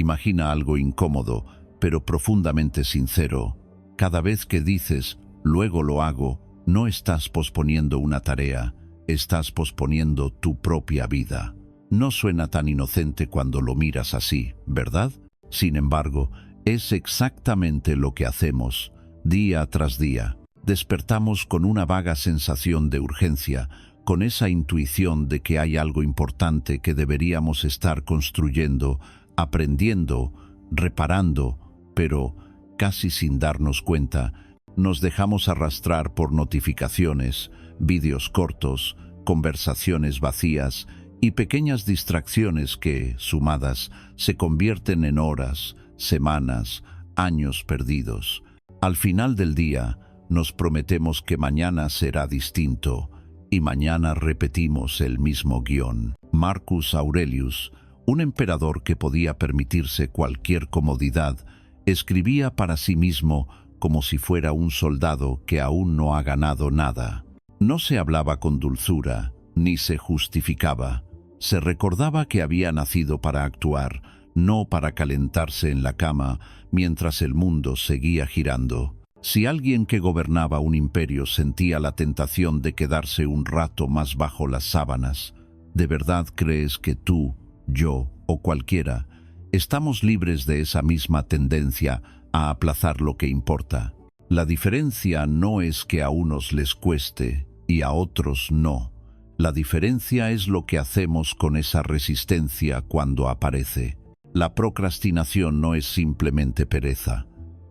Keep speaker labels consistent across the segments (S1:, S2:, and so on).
S1: Imagina algo incómodo, pero profundamente sincero. Cada vez que dices, luego lo hago, no estás posponiendo una tarea, estás posponiendo tu propia vida. No suena tan inocente cuando lo miras así, ¿verdad? Sin embargo, es exactamente lo que hacemos, día tras día. Despertamos con una vaga sensación de urgencia, con esa intuición de que hay algo importante que deberíamos estar construyendo, aprendiendo, reparando, pero, casi sin darnos cuenta, nos dejamos arrastrar por notificaciones, vídeos cortos, conversaciones vacías y pequeñas distracciones que, sumadas, se convierten en horas, semanas, años perdidos. Al final del día, nos prometemos que mañana será distinto, y mañana repetimos el mismo guión. Marcus Aurelius, un emperador que podía permitirse cualquier comodidad, escribía para sí mismo como si fuera un soldado que aún no ha ganado nada. No se hablaba con dulzura, ni se justificaba. Se recordaba que había nacido para actuar, no para calentarse en la cama mientras el mundo seguía girando. Si alguien que gobernaba un imperio sentía la tentación de quedarse un rato más bajo las sábanas, ¿de verdad crees que tú, yo o cualquiera estamos libres de esa misma tendencia a aplazar lo que importa? La diferencia no es que a unos les cueste y a otros no. La diferencia es lo que hacemos con esa resistencia cuando aparece. La procrastinación no es simplemente pereza.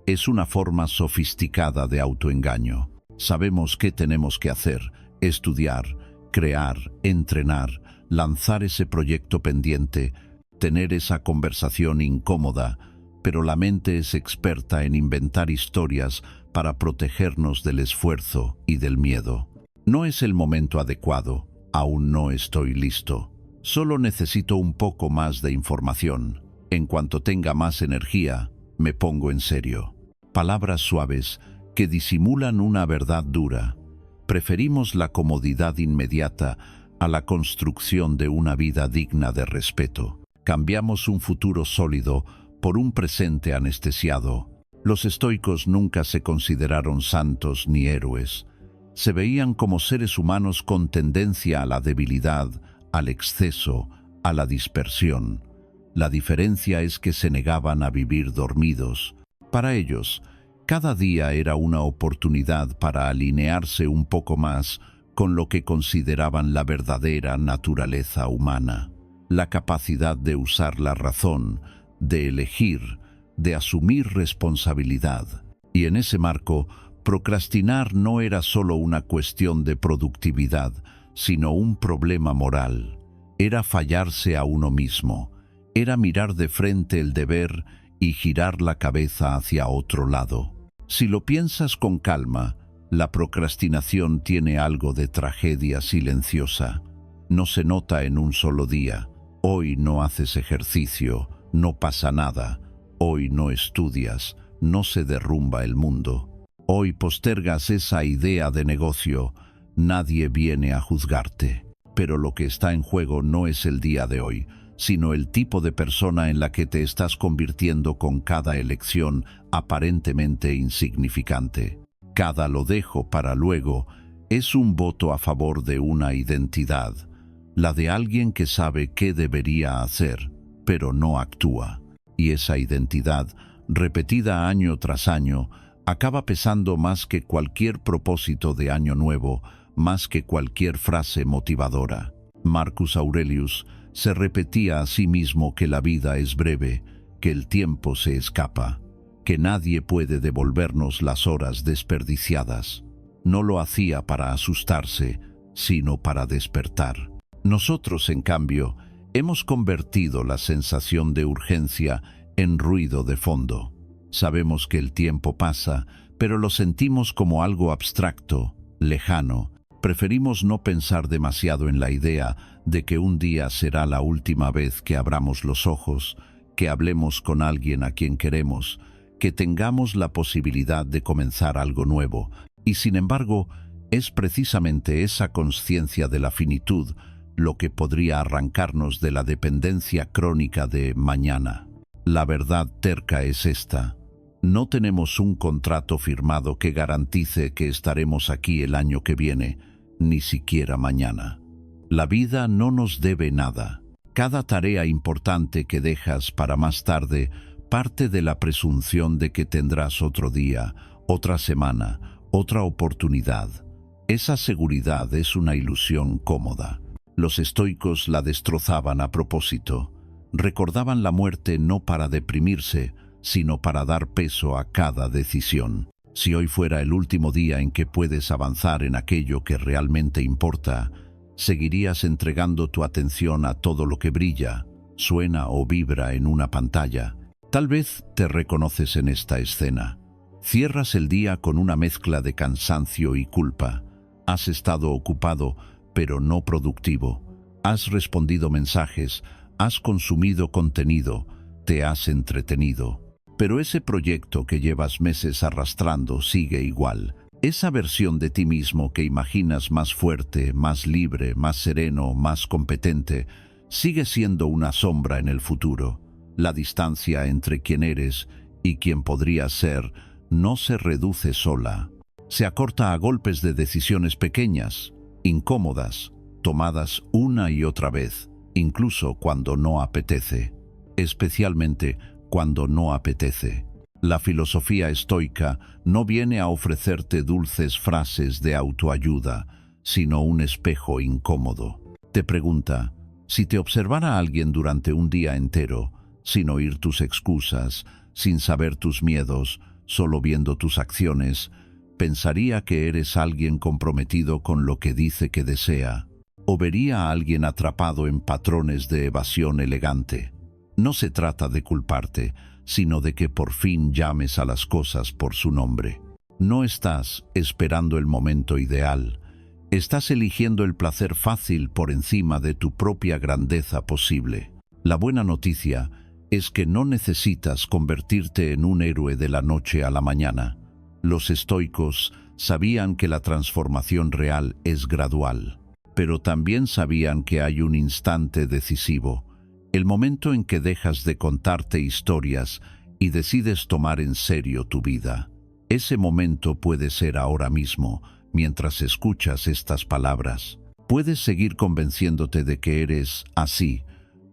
S1: Es una forma sofisticada de autoengaño. Sabemos qué tenemos que hacer: estudiar, crear, entrenar, lanzar ese proyecto pendiente, tener esa conversación incómoda, pero la mente es experta en inventar historias para protegernos del esfuerzo y del miedo. No es el momento adecuado, aún no estoy listo. Solo necesito un poco más de información. En cuanto tenga más energía, me pongo en serio. Palabras suaves que disimulan una verdad dura. Preferimos la comodidad inmediata a la construcción de una vida digna de respeto. Cambiamos un futuro sólido por un presente anestesiado. Los estoicos nunca se consideraron santos ni héroes. Se veían como seres humanos con tendencia a la debilidad, al exceso, a la dispersión. La diferencia es que se negaban a vivir dormidos. Para ellos, cada día era una oportunidad para alinearse un poco más con lo que consideraban la verdadera naturaleza humana. La capacidad de usar la razón, de elegir, de asumir responsabilidad. Y en ese marco, procrastinar no era solo una cuestión de productividad, sino un problema moral. Era fallarse a uno mismo. Era mirar de frente el deber y girar la cabeza hacia otro lado. Si lo piensas con calma, la procrastinación tiene algo de tragedia silenciosa. No se nota en un solo día. Hoy no haces ejercicio, no pasa nada. Hoy no estudias, no se derrumba el mundo. Hoy postergas esa idea de negocio, nadie viene a juzgarte. Pero lo que está en juego no es el día de hoy, sino el tipo de persona en la que te estás convirtiendo con cada elección aparentemente insignificante. Cada lo dejo para luego es un voto a favor de una identidad, la de alguien que sabe qué debería hacer, pero no actúa. Y esa identidad, repetida año tras año, acaba pesando más que cualquier propósito de año nuevo, más que cualquier frase motivadora. Marcus Aurelius se repetía a sí mismo que la vida es breve, que el tiempo se escapa, que nadie puede devolvernos las horas desperdiciadas. No lo hacía para asustarse, sino para despertar. Nosotros, en cambio, hemos convertido la sensación de urgencia en ruido de fondo. Sabemos que el tiempo pasa, pero lo sentimos como algo abstracto, lejano. Preferimos no pensar demasiado en la idea de que un día será la última vez que abramos los ojos, que hablemos con alguien a quien queremos, que tengamos la posibilidad de comenzar algo nuevo. Y sin embargo, es precisamente esa conciencia de la finitud lo que podría arrancarnos de la dependencia crónica de mañana. La verdad terca es esta: no tenemos un contrato firmado que garantice que estaremos aquí el año que viene, ni siquiera mañana. La vida no nos debe nada. Cada tarea importante que dejas para más tarde parte de la presunción de que tendrás otro día, otra semana, otra oportunidad. Esa seguridad es una ilusión cómoda. Los estoicos la destrozaban a propósito. Recordaban la muerte no para deprimirse, sino para dar peso a cada decisión. Si hoy fuera el último día en que puedes avanzar en aquello que realmente importa, seguirías entregando tu atención a todo lo que brilla, suena o vibra en una pantalla. Tal vez te reconoces en esta escena. Cierras el día con una mezcla de cansancio y culpa. Has estado ocupado, pero no productivo. Has respondido mensajes, has consumido contenido, te has entretenido. Pero ese proyecto que llevas meses arrastrando sigue igual. Esa versión de ti mismo que imaginas más fuerte, más libre, más sereno, más competente, sigue siendo una sombra en el futuro. La distancia entre quien eres y quien podrías ser no se reduce sola. Se acorta a golpes de decisiones pequeñas, incómodas, tomadas una y otra vez, incluso cuando no apetece. Especialmente cuando no apetece. La filosofía estoica no viene a ofrecerte dulces frases de autoayuda, sino un espejo incómodo. Te pregunta: si te observara alguien durante un día entero, sin oír tus excusas, sin saber tus miedos, solo viendo tus acciones, ¿pensaría que eres alguien comprometido con lo que dice que desea? ¿O vería a alguien atrapado en patrones de evasión elegante? No se trata de culparte, sino de que por fin llames a las cosas por su nombre. No estás esperando el momento ideal. Estás eligiendo el placer fácil por encima de tu propia grandeza posible. La buena noticia es que no necesitas convertirte en un héroe de la noche a la mañana. Los estoicos sabían que la transformación real es gradual, pero también sabían que hay un instante decisivo, el momento en que dejas de contarte historias y decides tomar en serio tu vida. Ese momento puede ser ahora mismo, mientras escuchas estas palabras. Puedes seguir convenciéndote de que eres así,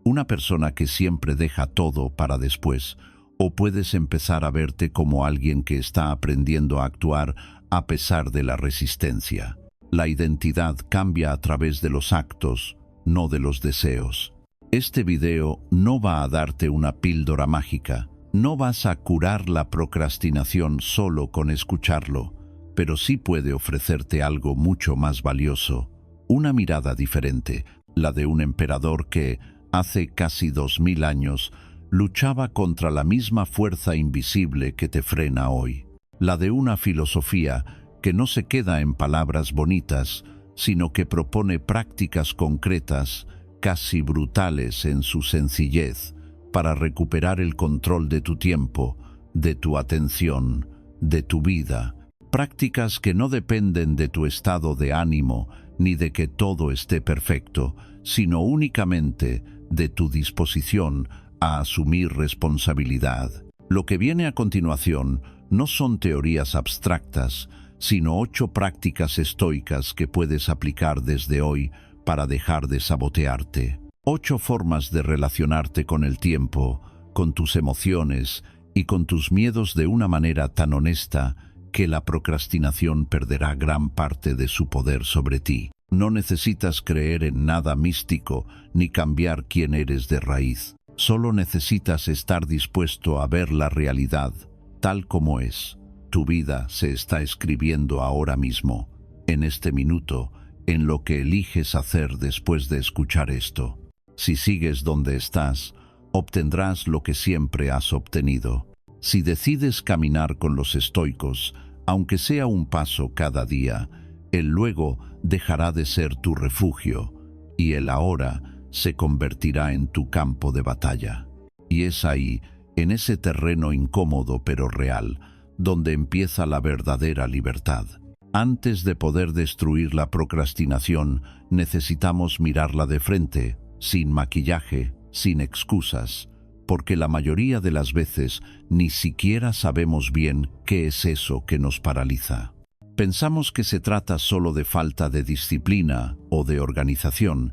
S1: una persona que siempre deja todo para después, o puedes empezar a verte como alguien que está aprendiendo a actuar a pesar de la resistencia. La identidad cambia a través de los actos, no de los deseos. Este video no va a darte una píldora mágica. No vas a curar la procrastinación solo con escucharlo, pero sí puede ofrecerte algo mucho más valioso, una mirada diferente, la de un emperador que, hace casi 2000 años, luchaba contra la misma fuerza invisible que te frena hoy. La de una filosofía que no se queda en palabras bonitas, sino que propone prácticas concretas, casi brutales en su sencillez, para recuperar el control de tu tiempo, de tu atención, de tu vida. Prácticas que no dependen de tu estado de ánimo ni de que todo esté perfecto, sino únicamente de tu disposición a asumir responsabilidad. Lo que viene a continuación no son teorías abstractas, sino 8 prácticas estoicas que puedes aplicar desde hoy para dejar de sabotearte. 8 formas de relacionarte con el tiempo, con tus emociones y con tus miedos de una manera tan honesta que la procrastinación perderá gran parte de su poder sobre ti. No necesitas creer en nada místico ni cambiar quién eres de raíz. Solo necesitas estar dispuesto a ver la realidad tal como es. Tu vida se está escribiendo ahora mismo, en este minuto, en lo que eliges hacer después de escuchar esto. Si sigues donde estás, obtendrás lo que siempre has obtenido. Si decides caminar con los estoicos, aunque sea un paso cada día, el luego dejará de ser tu refugio y el ahora se convertirá en tu campo de batalla. Y es ahí, en ese terreno incómodo pero real, donde empieza la verdadera libertad. Antes de poder destruir la procrastinación, necesitamos mirarla de frente, sin maquillaje, sin excusas. porque la mayoría de las veces ni siquiera sabemos bien qué es eso que nos paraliza. Pensamos que se trata solo de falta de disciplina o de organización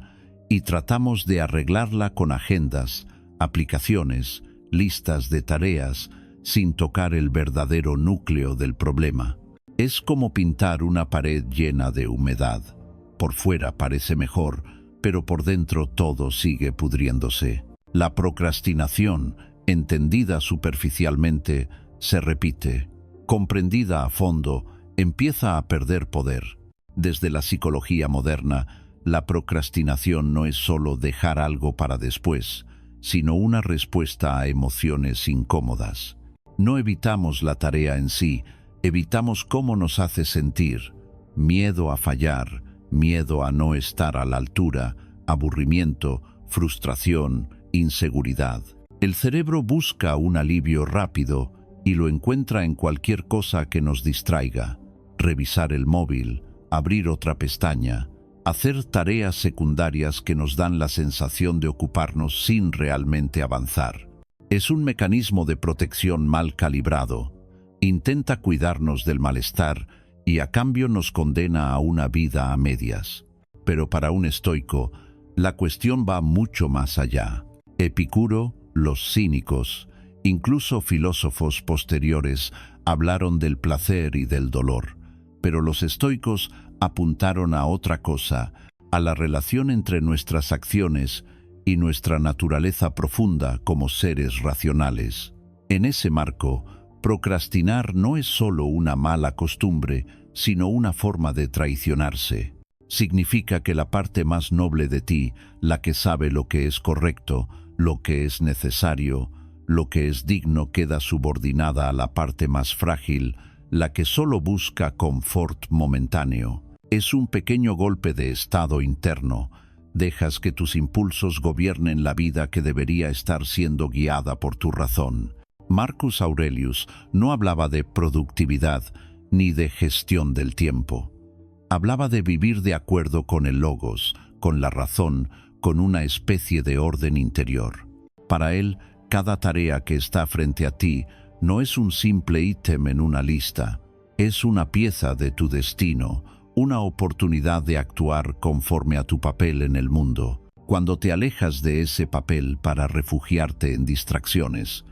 S1: y tratamos de arreglarla con agendas, aplicaciones, listas de tareas, sin tocar el verdadero núcleo del problema. Es como pintar una pared llena de humedad. Por fuera parece mejor, pero por dentro todo sigue pudriéndose. La procrastinación, entendida superficialmente, se repite. Comprendida a fondo, empieza a perder poder. Desde la psicología moderna, la procrastinación no es solo dejar algo para después, sino una respuesta a emociones incómodas. No evitamos la tarea en sí, evitamos cómo nos hace sentir. Miedo a fallar, miedo a no estar a la altura, aburrimiento, frustración, inseguridad. El cerebro busca un alivio rápido y lo encuentra en cualquier cosa que nos distraiga. Revisar el móvil, abrir otra pestaña, hacer tareas secundarias que nos dan la sensación de ocuparnos sin realmente avanzar. Es un mecanismo de protección mal calibrado. Intenta cuidarnos del malestar y a cambio nos condena a una vida a medias. Pero para un estoico, la cuestión va mucho más allá. Epicuro, los cínicos, incluso filósofos posteriores, hablaron del placer y del dolor. Pero los estoicos apuntaron a otra cosa, a la relación entre nuestras acciones y nuestra naturaleza profunda como seres racionales. En ese marco, procrastinar no es solo una mala costumbre, sino una forma de traicionarse. Significa que la parte más noble de ti, la que sabe lo que es correcto, lo que es necesario, lo que es digno, queda subordinada a la parte más frágil, la que solo busca confort momentáneo. Es un pequeño golpe de estado interno. Dejas que tus impulsos gobiernen la vida que debería estar siendo guiada por tu razón. Marcus Aurelius no hablaba de productividad ni de gestión del tiempo. Hablaba de vivir de acuerdo con el logos, con la razón, con una especie de orden interior. Para él, cada tarea que está frente a ti no es un simple ítem en una lista, es una pieza de tu destino, una oportunidad de actuar conforme a tu papel en el mundo. Cuando te alejas de ese papel para refugiarte en distracciones,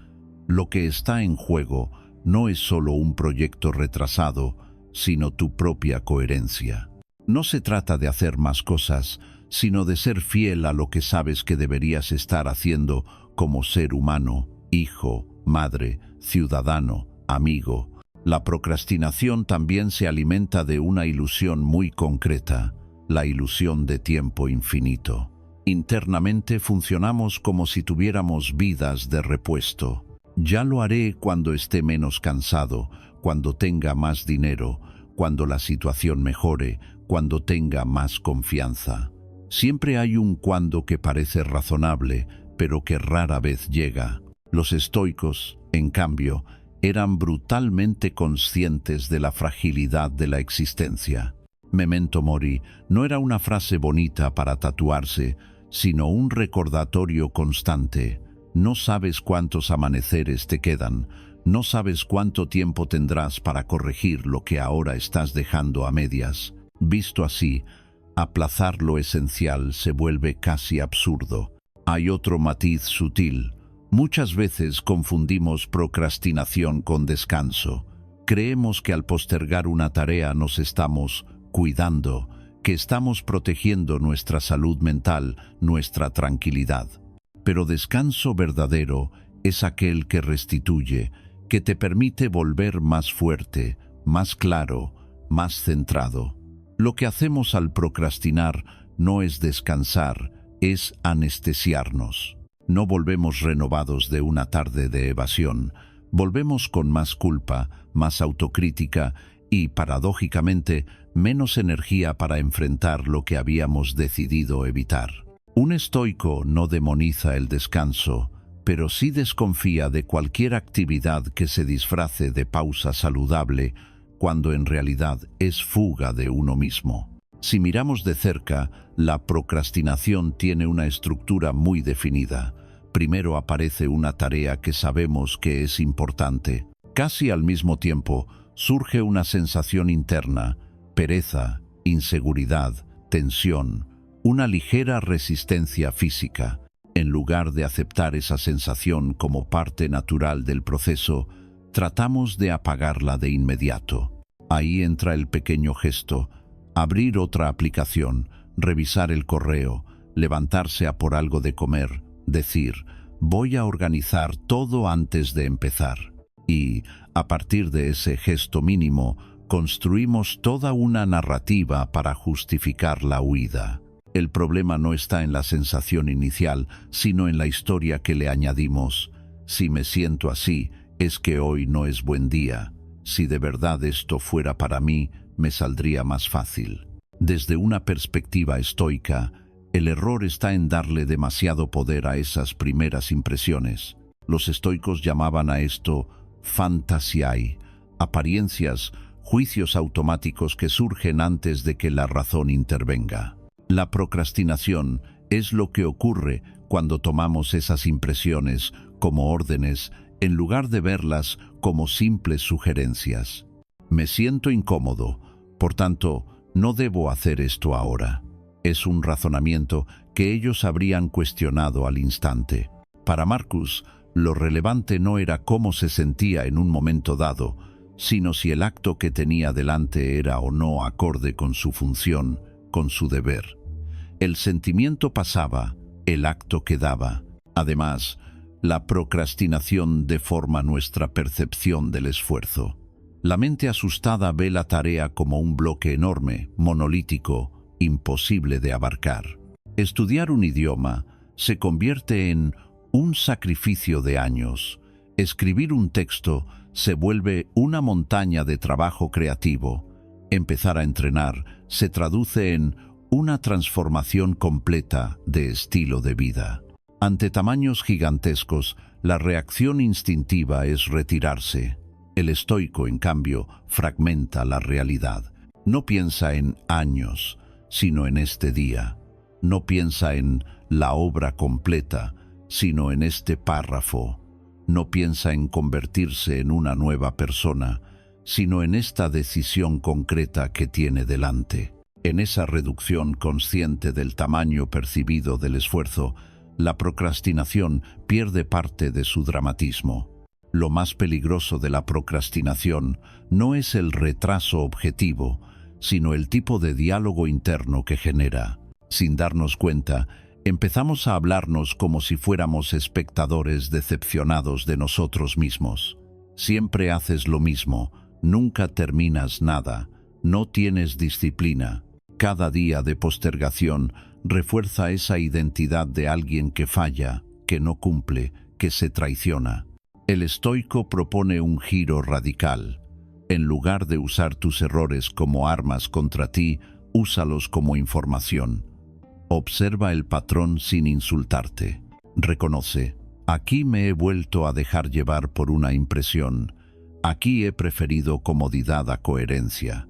S1: lo que está en juego no es solo un proyecto retrasado, sino tu propia coherencia. No se trata de hacer más cosas, sino de ser fiel a lo que sabes que deberías estar haciendo como ser humano, hijo, madre, ciudadano, amigo. La procrastinación también se alimenta de una ilusión muy concreta, la ilusión de tiempo infinito. Internamente funcionamos como si tuviéramos vidas de repuesto. Ya lo haré cuando esté menos cansado, cuando tenga más dinero, cuando la situación mejore, cuando tenga más confianza. Siempre hay un cuando que parece razonable, pero que rara vez llega. Los estoicos, en cambio, eran brutalmente conscientes de la fragilidad de la existencia. Memento mori no era una frase bonita para tatuarse, sino un recordatorio constante. No sabes cuántos amaneceres te quedan, no sabes cuánto tiempo tendrás para corregir lo que ahora estás dejando a medias. Visto así, aplazar lo esencial se vuelve casi absurdo. Hay otro matiz sutil. Muchas veces confundimos procrastinación con descanso. Creemos que al postergar una tarea nos estamos cuidando, que estamos protegiendo nuestra salud mental, nuestra tranquilidad. Pero descanso verdadero es aquel que restituye, que te permite volver más fuerte, más claro, más centrado. Lo que hacemos al procrastinar no es descansar, es anestesiarnos. No volvemos renovados de una tarde de evasión, volvemos con más culpa, más autocrítica y, paradójicamente, menos energía para enfrentar lo que habíamos decidido evitar. Un estoico no demoniza el descanso, pero sí desconfía de cualquier actividad que se disfrace de pausa saludable, cuando en realidad es fuga de uno mismo. Si miramos de cerca, la procrastinación tiene una estructura muy definida. Primero aparece una tarea que sabemos que es importante. Casi al mismo tiempo surge una sensación interna, pereza, inseguridad, tensión, una ligera resistencia física. En lugar de aceptar esa sensación como parte natural del proceso, tratamos de apagarla de inmediato. Ahí entra el pequeño gesto: abrir otra aplicación, revisar el correo, levantarse a por algo de comer, decir, voy a organizar todo antes de empezar. Y, a partir de ese gesto mínimo, construimos toda una narrativa para justificar la huida. El problema no está en la sensación inicial, sino en la historia que le añadimos. Si me siento así, es que hoy no es buen día. Si de verdad esto fuera para mí, me saldría más fácil. Desde una perspectiva estoica, el error está en darle demasiado poder a esas primeras impresiones. Los estoicos llamaban a esto fantasiae, apariencias, juicios automáticos que surgen antes de que la razón intervenga. La procrastinación es lo que ocurre cuando tomamos esas impresiones como órdenes en lugar de verlas como simples sugerencias. Me siento incómodo, por tanto, no debo hacer esto ahora. Es un razonamiento que ellos habrían cuestionado al instante. Para Marcus, lo relevante no era cómo se sentía en un momento dado, sino si el acto que tenía delante era o no acorde con su función, con su deber. El sentimiento pasaba, el acto quedaba. Además, la procrastinación deforma nuestra percepción del esfuerzo. La mente asustada ve la tarea como un bloque enorme, monolítico, imposible de abarcar. Estudiar un idioma se convierte en un sacrificio de años. Escribir un texto se vuelve una montaña de trabajo creativo. Empezar a entrenar se traduce en una transformación completa de estilo de vida. Ante tamaños gigantescos, la reacción instintiva es retirarse. El estoico, en cambio, fragmenta la realidad. No piensa en años, sino en este día. No piensa en la obra completa, sino en este párrafo. No piensa en convertirse en una nueva persona, sino en esta decisión concreta que tiene delante. En esa reducción consciente del tamaño percibido del esfuerzo, la procrastinación pierde parte de su dramatismo. Lo más peligroso de la procrastinación no es el retraso objetivo, sino el tipo de diálogo interno que genera. Sin darnos cuenta, empezamos a hablarnos como si fuéramos espectadores decepcionados de nosotros mismos. Siempre haces lo mismo, nunca terminas nada, no tienes disciplina. Cada día de postergación refuerza esa identidad de alguien que falla, que no cumple, que se traiciona. El estoico propone un giro radical. En lugar de usar tus errores como armas contra ti, úsalos como información. Observa el patrón sin insultarte. Reconoce: aquí me he vuelto a dejar llevar por una impresión. Aquí he preferido comodidad a coherencia.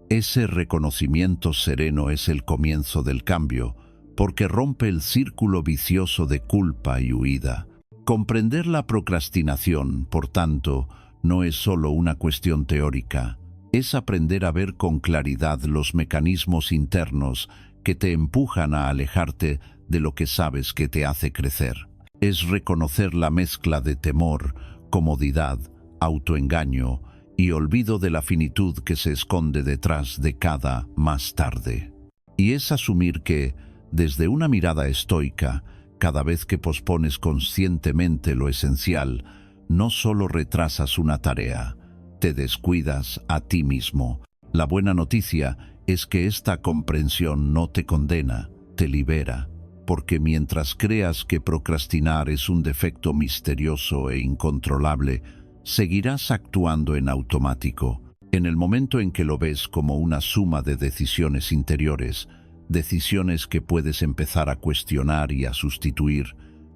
S1: Ese reconocimiento sereno es el comienzo del cambio, porque rompe el círculo vicioso de culpa y huida. Comprender la procrastinación, por tanto, no es solo una cuestión teórica, es aprender a ver con claridad los mecanismos internos que te empujan a alejarte de lo que sabes que te hace crecer. Es reconocer la mezcla de temor, comodidad, autoengaño y olvido de la finitud que se esconde detrás de cada más tarde. Y es asumir que, desde una mirada estoica, cada vez que pospones conscientemente lo esencial, no solo retrasas una tarea, te descuidas a ti mismo. La buena noticia es que esta comprensión no te condena, te libera, porque mientras creas que procrastinar es un defecto misterioso e incontrolable, seguirás actuando en automático. En el momento en que lo ves como una suma de decisiones interiores, decisiones que puedes empezar a cuestionar y a sustituir,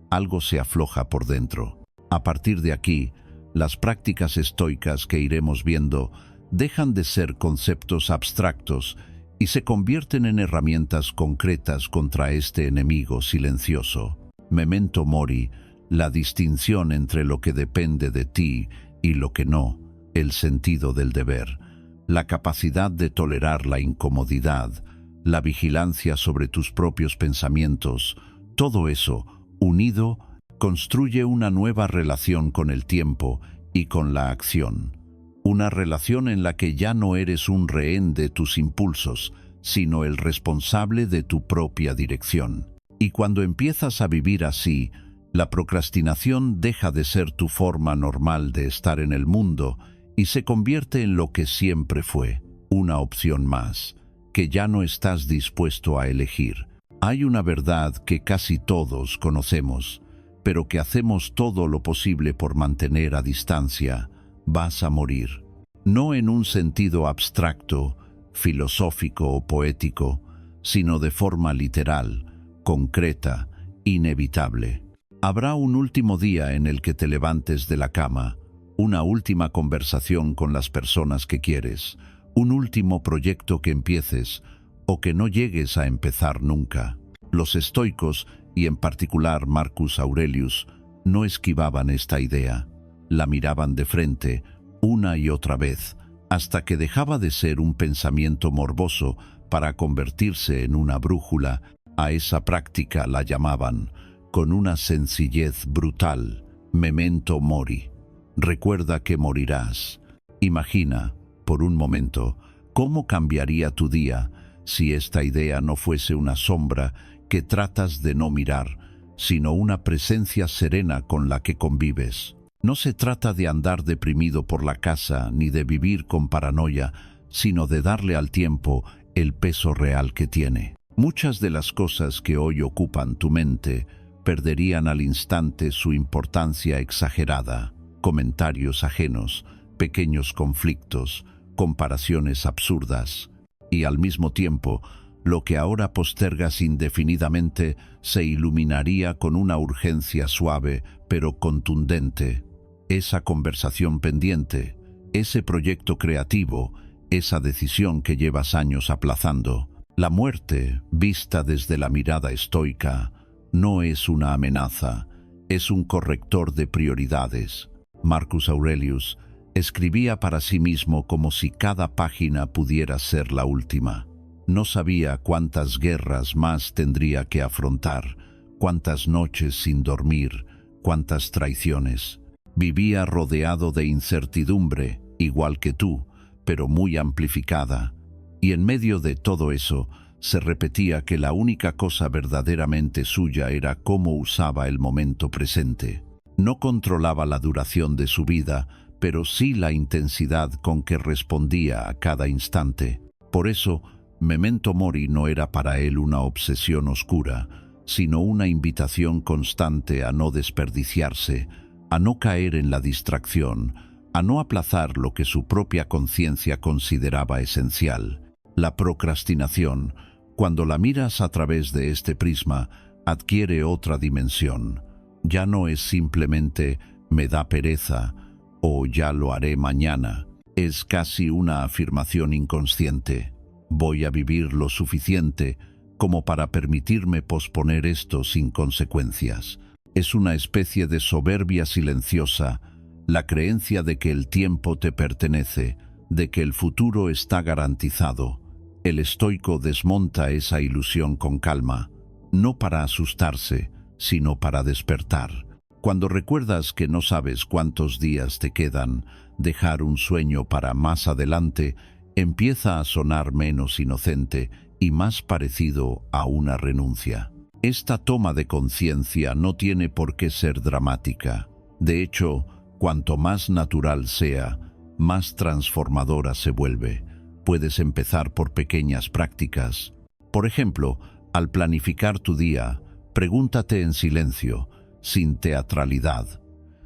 S1: algo se afloja por dentro. A partir de aquí, las prácticas estoicas que iremos viendo dejan de ser conceptos abstractos y se convierten en herramientas concretas contra este enemigo silencioso. Memento mori, la distinción entre lo que depende de ti y lo que no, el sentido del deber, la capacidad de tolerar la incomodidad, la vigilancia sobre tus propios pensamientos, todo eso, unido, construye una nueva relación con el tiempo y con la acción. Una relación en la que ya no eres un rehén de tus impulsos, sino el responsable de tu propia dirección. Y cuando empiezas a vivir así, la procrastinación deja de ser tu forma normal de estar en el mundo y se convierte en lo que siempre fue, una opción más, que ya no estás dispuesto a elegir. Hay una verdad que casi todos conocemos, pero que hacemos todo lo posible por mantener a distancia: vas a morir. No en un sentido abstracto, filosófico o poético, sino de forma literal, concreta, inevitable. Habrá un último día en el que te levantes de la cama, una última conversación con las personas que quieres, un último proyecto que empieces o que no llegues a empezar nunca. Los estoicos, y en particular Marcus Aurelius, no esquivaban esta idea. La miraban de frente, una y otra vez, hasta que dejaba de ser un pensamiento morboso para convertirse en una brújula. A esa práctica la llamaban, con una sencillez brutal, memento mori. Recuerda que morirás. Imagina, por un momento, cómo cambiaría tu día si esta idea no fuese una sombra que tratas de no mirar, sino una presencia serena con la que convives. No se trata de andar deprimido por la casa ni de vivir con paranoia, sino de darle al tiempo el peso real que tiene. Muchas de las cosas que hoy ocupan tu mente perderían al instante su importancia exagerada. Comentarios ajenos, pequeños conflictos, comparaciones absurdas. Y al mismo tiempo, lo que ahora postergas indefinidamente se iluminaría con una urgencia suave pero contundente. Esa conversación pendiente, ese proyecto creativo, esa decisión que llevas años aplazando. La muerte, vista desde la mirada estoica, no es una amenaza, es un corrector de prioridades. Marcus Aurelius escribía para sí mismo como si cada página pudiera ser la última. No sabía cuántas guerras más tendría que afrontar, cuántas noches sin dormir, cuántas traiciones. Vivía rodeado de incertidumbre, igual que tú, pero muy amplificada. Y en medio de todo eso, se repetía que la única cosa verdaderamente suya era cómo usaba el momento presente. No controlaba la duración de su vida, pero sí la intensidad con que respondía a cada instante. Por eso, memento mori no era para él una obsesión oscura, sino una invitación constante a no desperdiciarse, a no caer en la distracción, a no aplazar lo que su propia conciencia consideraba esencial. La procrastinación, cuando la miras a través de este prisma, adquiere otra dimensión. Ya no es simplemente «me da pereza» o «ya lo haré mañana». Es casi una afirmación inconsciente. Voy a vivir lo suficiente como para permitirme posponer esto sin consecuencias. Es una especie de soberbia silenciosa, la creencia de que el tiempo te pertenece, de que el futuro está garantizado. El estoico desmonta esa ilusión con calma, no para asustarse, sino para despertar. Cuando recuerdas que no sabes cuántos días te quedan, dejar un sueño para más adelante empieza a sonar menos inocente y más parecido a una renuncia. Esta toma de conciencia no tiene por qué ser dramática. De hecho, cuanto más natural sea, más transformadora se vuelve. Puedes empezar por pequeñas prácticas. Por ejemplo, al planificar tu día, pregúntate en silencio, sin teatralidad: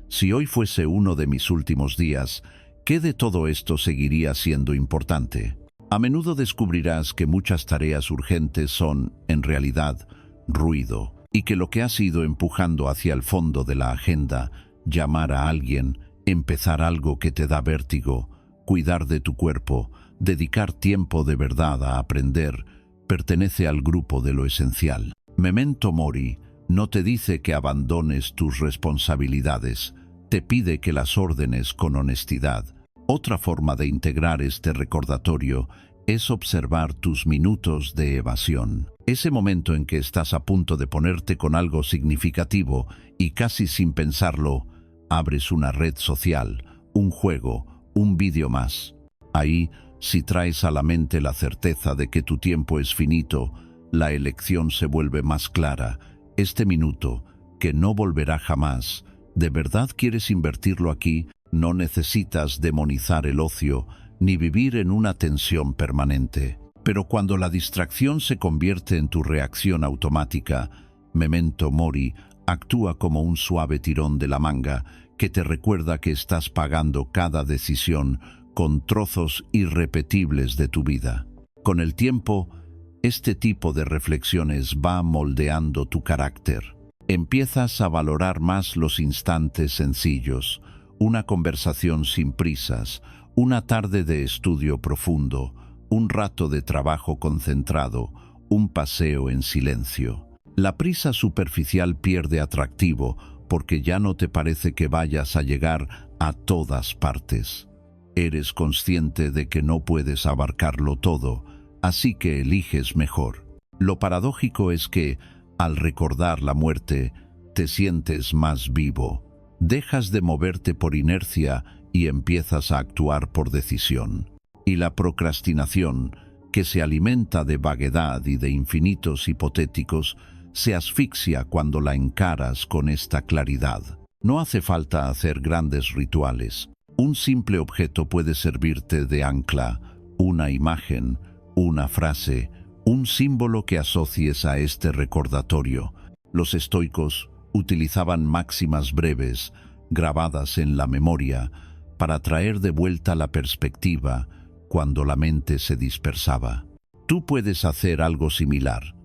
S1: si hoy fuese uno de mis últimos días, ¿qué de todo esto seguiría siendo importante? A menudo descubrirás que muchas tareas urgentes son, en realidad, ruido, y que lo que has ido empujando hacia el fondo de la agenda, llamar a alguien, empezar algo que te da vértigo, cuidar de tu cuerpo, dedicar tiempo de verdad a aprender, pertenece al grupo de lo esencial. Memento mori No te dice que abandones tus responsabilidades, te pide que las ordenes con honestidad. Otra forma de integrar este recordatorio es observar tus minutos de evasión. Ese momento en que estás a punto de ponerte con algo significativo y casi sin pensarlo, abres una red social, un juego, un vídeo más. Ahí, si traes a la mente la certeza de que tu tiempo es finito, la elección se vuelve más clara. Este minuto, que no volverá jamás, ¿de verdad quieres invertirlo aquí? No necesitas demonizar el ocio ni vivir en una tensión permanente. Pero cuando la distracción se convierte en tu reacción automática, Memento Mori actúa como un suave tirón de la manga que te recuerda que estás pagando cada decisión con trozos irrepetibles de tu vida. Con el tiempo, este tipo de reflexiones va moldeando tu carácter. Empiezas a valorar más los instantes sencillos, una conversación sin prisas, una tarde de estudio profundo, un rato de trabajo concentrado, un paseo en silencio. La prisa superficial pierde atractivo porque ya no te parece que vayas a llegar a todas partes. Eres consciente de que no puedes abarcarlo todo, así que eliges mejor. Lo paradójico es que, al recordar la muerte, te sientes más vivo. Dejas de moverte por inercia y empiezas a actuar por decisión. Y la procrastinación, que se alimenta de vaguedad y de infinitos hipotéticos, se asfixia cuando la encaras con esta claridad. No hace falta hacer grandes rituales. Un simple objeto puede servirte de ancla, una imagen, una frase, un símbolo que asocies a este recordatorio. Los estoicos utilizaban máximas breves, grabadas en la memoria, para traer de vuelta la perspectiva cuando la mente se dispersaba. Tú puedes hacer algo similar.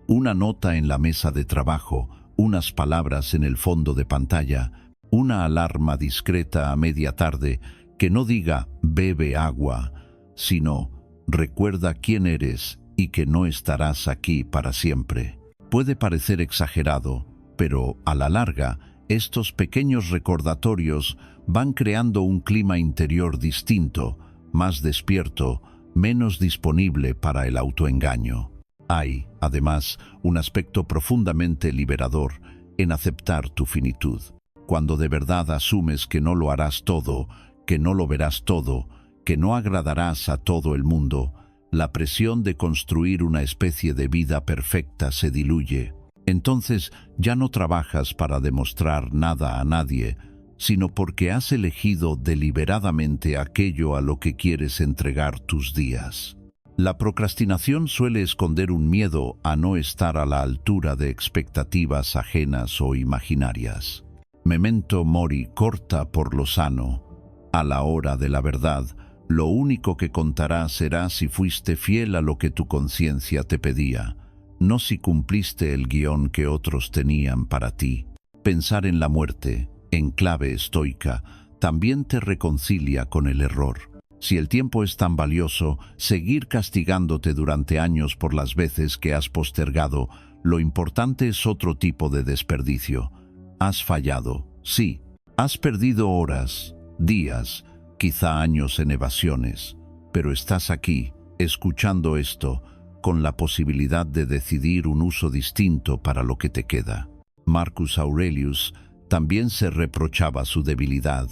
S1: Una nota en la mesa de trabajo, unas palabras en el fondo de pantalla, una alarma discreta a media tarde que no diga «bebe agua», sino «recuerda quién eres y que no estarás aquí para siempre». Puede parecer exagerado, pero a la larga, estos pequeños recordatorios van creando un clima interior distinto, más despierto, menos disponible para el autoengaño. Hay, además, un aspecto profundamente liberador en aceptar tu finitud. Cuando de verdad asumes que no lo harás todo, que no lo verás todo, que no agradarás a todo el mundo, la presión de construir una especie de vida perfecta se diluye. Entonces ya no trabajas para demostrar nada a nadie, sino porque has elegido deliberadamente aquello a lo que quieres entregar tus días. La procrastinación suele esconder un miedo a no estar a la altura de expectativas ajenas o imaginarias. Memento Mori corta por lo sano. A la hora de la verdad, lo único que contará será si fuiste fiel a lo que tu conciencia te pedía, no si cumpliste el guión que otros tenían para ti. Pensar en la muerte, en clave estoica, también te reconcilia con el error. Si el tiempo es tan valioso, seguir castigándote durante años por las veces que has postergado, lo importante es otro tipo de desperdicio. Has fallado, sí. Has perdido horas, días, quizá años en evasiones, pero estás aquí, escuchando esto, con la posibilidad de decidir un uso distinto para lo que te queda. Marcus Aurelius también se reprochaba su debilidad,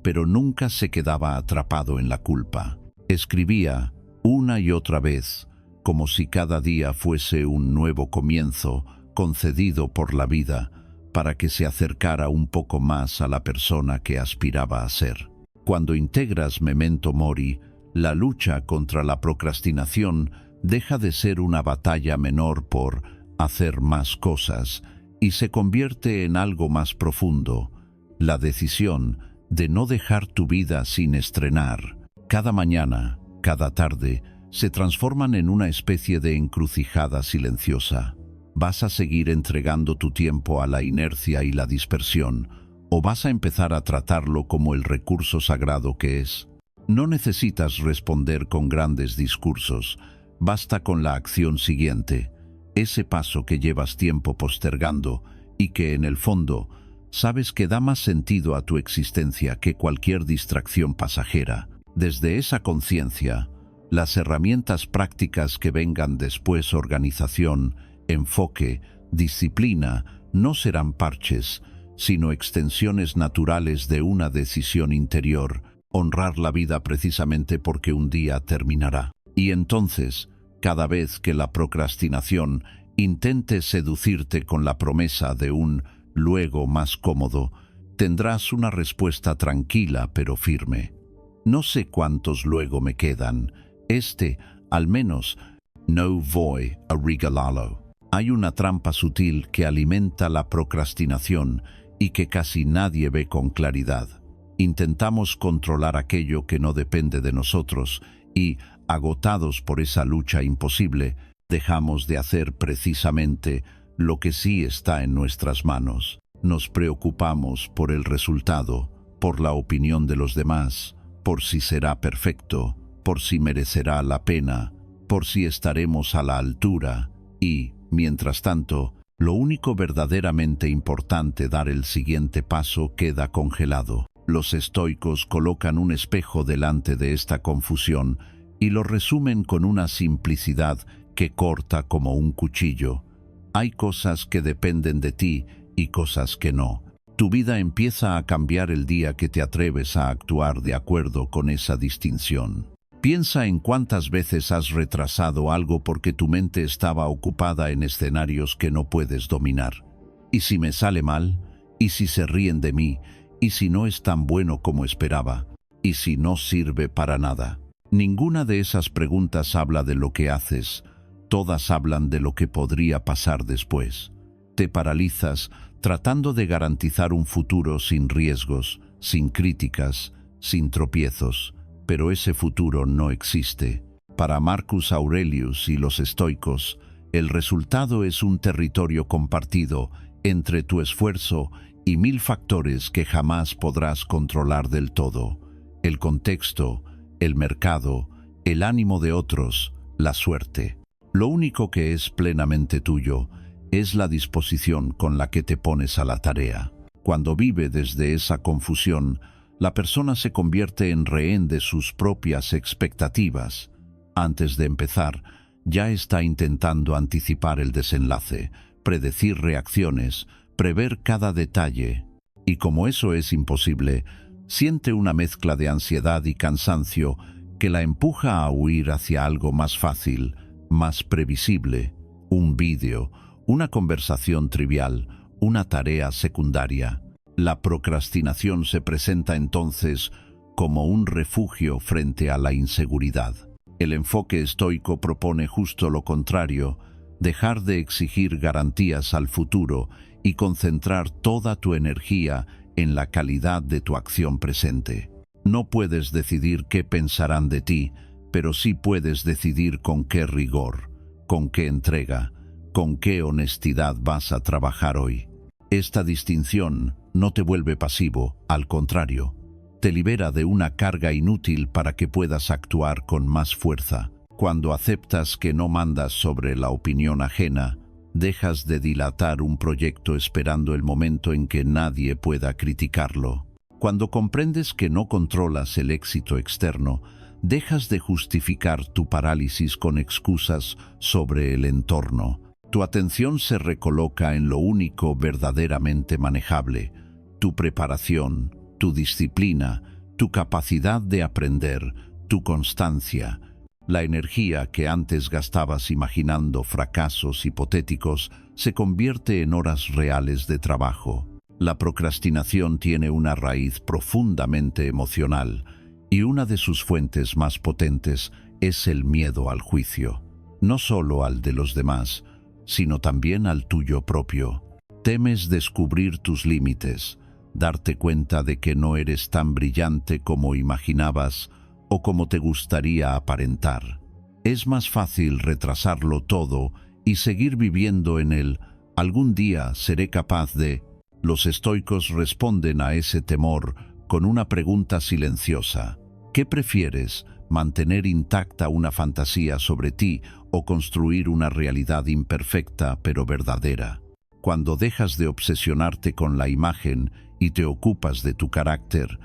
S1: pero nunca se quedaba atrapado en la culpa. Escribía una y otra vez, como si cada día fuese un nuevo comienzo concedido por la vida, para que se acercara un poco más a la persona que aspiraba a ser. Cuando integras Memento Mori, la lucha contra la procrastinación deja de ser una batalla menor por hacer más cosas y se convierte en algo más profundo, la decisión de no dejar tu vida sin estrenar. Cada mañana, cada tarde, se transforman en una especie de encrucijada silenciosa. ¿Vas a seguir entregando tu tiempo a la inercia y la dispersión, o vas a empezar a tratarlo como el recurso sagrado que es? No necesitas responder con grandes discursos, basta con la acción siguiente, ese paso que llevas tiempo postergando y que en el fondo sabes que da más sentido a tu existencia que cualquier distracción pasajera. Desde esa conciencia, las herramientas prácticas que vengan después, organización, enfoque, disciplina, no serán parches, sino extensiones naturales de una decisión interior, honrar la vida precisamente porque un día terminará. Y entonces, cada vez que la procrastinación intente seducirte con la promesa de un luego más cómodo, tendrás una respuesta tranquila pero firme. No sé cuántos luego me quedan. Al menos, no voy a regalarlo. Hay una trampa sutil que alimenta la procrastinación y que casi nadie ve con claridad. Intentamos controlar aquello que no depende de nosotros y, agotados por esa lucha imposible, dejamos de hacer precisamente lo que sí está en nuestras manos. Nos preocupamos por el resultado, por la opinión de los demás, por si será perfecto, por si merecerá la pena, por si estaremos a la altura y, mientras tanto, lo único verdaderamente importante, dar el siguiente paso, queda congelado. Los estoicos colocan un espejo delante de esta confusión y lo resumen con una simplicidad que corta como un cuchillo. Hay cosas que dependen de ti y cosas que no. Tu vida empieza a cambiar el día que te atreves a actuar de acuerdo con esa distinción. Piensa en cuántas veces has retrasado algo porque tu mente estaba ocupada en escenarios que no puedes dominar. ¿Y si me sale mal? ¿Y si se ríen de mí? ¿Y si no es tan bueno como esperaba? ¿Y si no sirve para nada? Ninguna de esas preguntas habla de lo que haces. Todas hablan de lo que podría pasar después. Te paralizas tratando de garantizar un futuro sin riesgos, sin críticas, sin tropiezos. Pero ese futuro no existe. Para Marcus Aurelius y los estoicos, el resultado es un territorio compartido entre tu esfuerzo y 1000 factores que jamás podrás controlar del todo: el contexto, el mercado, el ánimo de otros, la suerte. Lo único que es plenamente tuyo es la disposición con la que te pones a la tarea. Cuando vive desde esa confusión, la persona se convierte en rehén de sus propias expectativas. Antes de empezar, ya está intentando anticipar el desenlace, predecir reacciones, prever cada detalle. Y como eso es imposible, siente una mezcla de ansiedad y cansancio que la empuja a huir hacia algo más fácil, más previsible: un vídeo, una conversación trivial, una tarea secundaria. La procrastinación se presenta entonces como un refugio frente a la inseguridad. El enfoque estoico propone justo lo contrario: dejar de exigir garantías al futuro y concentrar toda tu energía en la calidad de tu acción presente. No puedes decidir qué pensarán de ti, pero sí puedes decidir con qué rigor, con qué entrega, con qué honestidad vas a trabajar hoy. Esta distinción no te vuelve pasivo, al contrario, te libera de una carga inútil para que puedas actuar con más fuerza. Cuando aceptas que no mandas sobre la opinión ajena, dejas de dilatar un proyecto esperando el momento en que nadie pueda criticarlo. Cuando comprendes que no controlas el éxito externo, dejas de justificar tu parálisis con excusas sobre el entorno. Tu atención se recoloca en lo único verdaderamente manejable: tu preparación, tu disciplina, tu capacidad de aprender, tu constancia. La energía que antes gastabas imaginando fracasos hipotéticos se convierte en horas reales de trabajo. La procrastinación tiene una raíz profundamente emocional, y una de sus fuentes más potentes es el miedo al juicio. No solo al de los demás, sino también al tuyo propio. Temes descubrir tus límites, darte cuenta de que no eres tan brillante como imaginabas o como te gustaría aparentar. Es más fácil retrasarlo todo y seguir viviendo en el «algún día seré capaz de». Los estoicos responden a ese temor con una pregunta silenciosa: ¿qué prefieres, mantener intacta una fantasía sobre ti o construir una realidad imperfecta pero verdadera? Cuando dejas de obsesionarte con la imagen y te ocupas de tu carácter,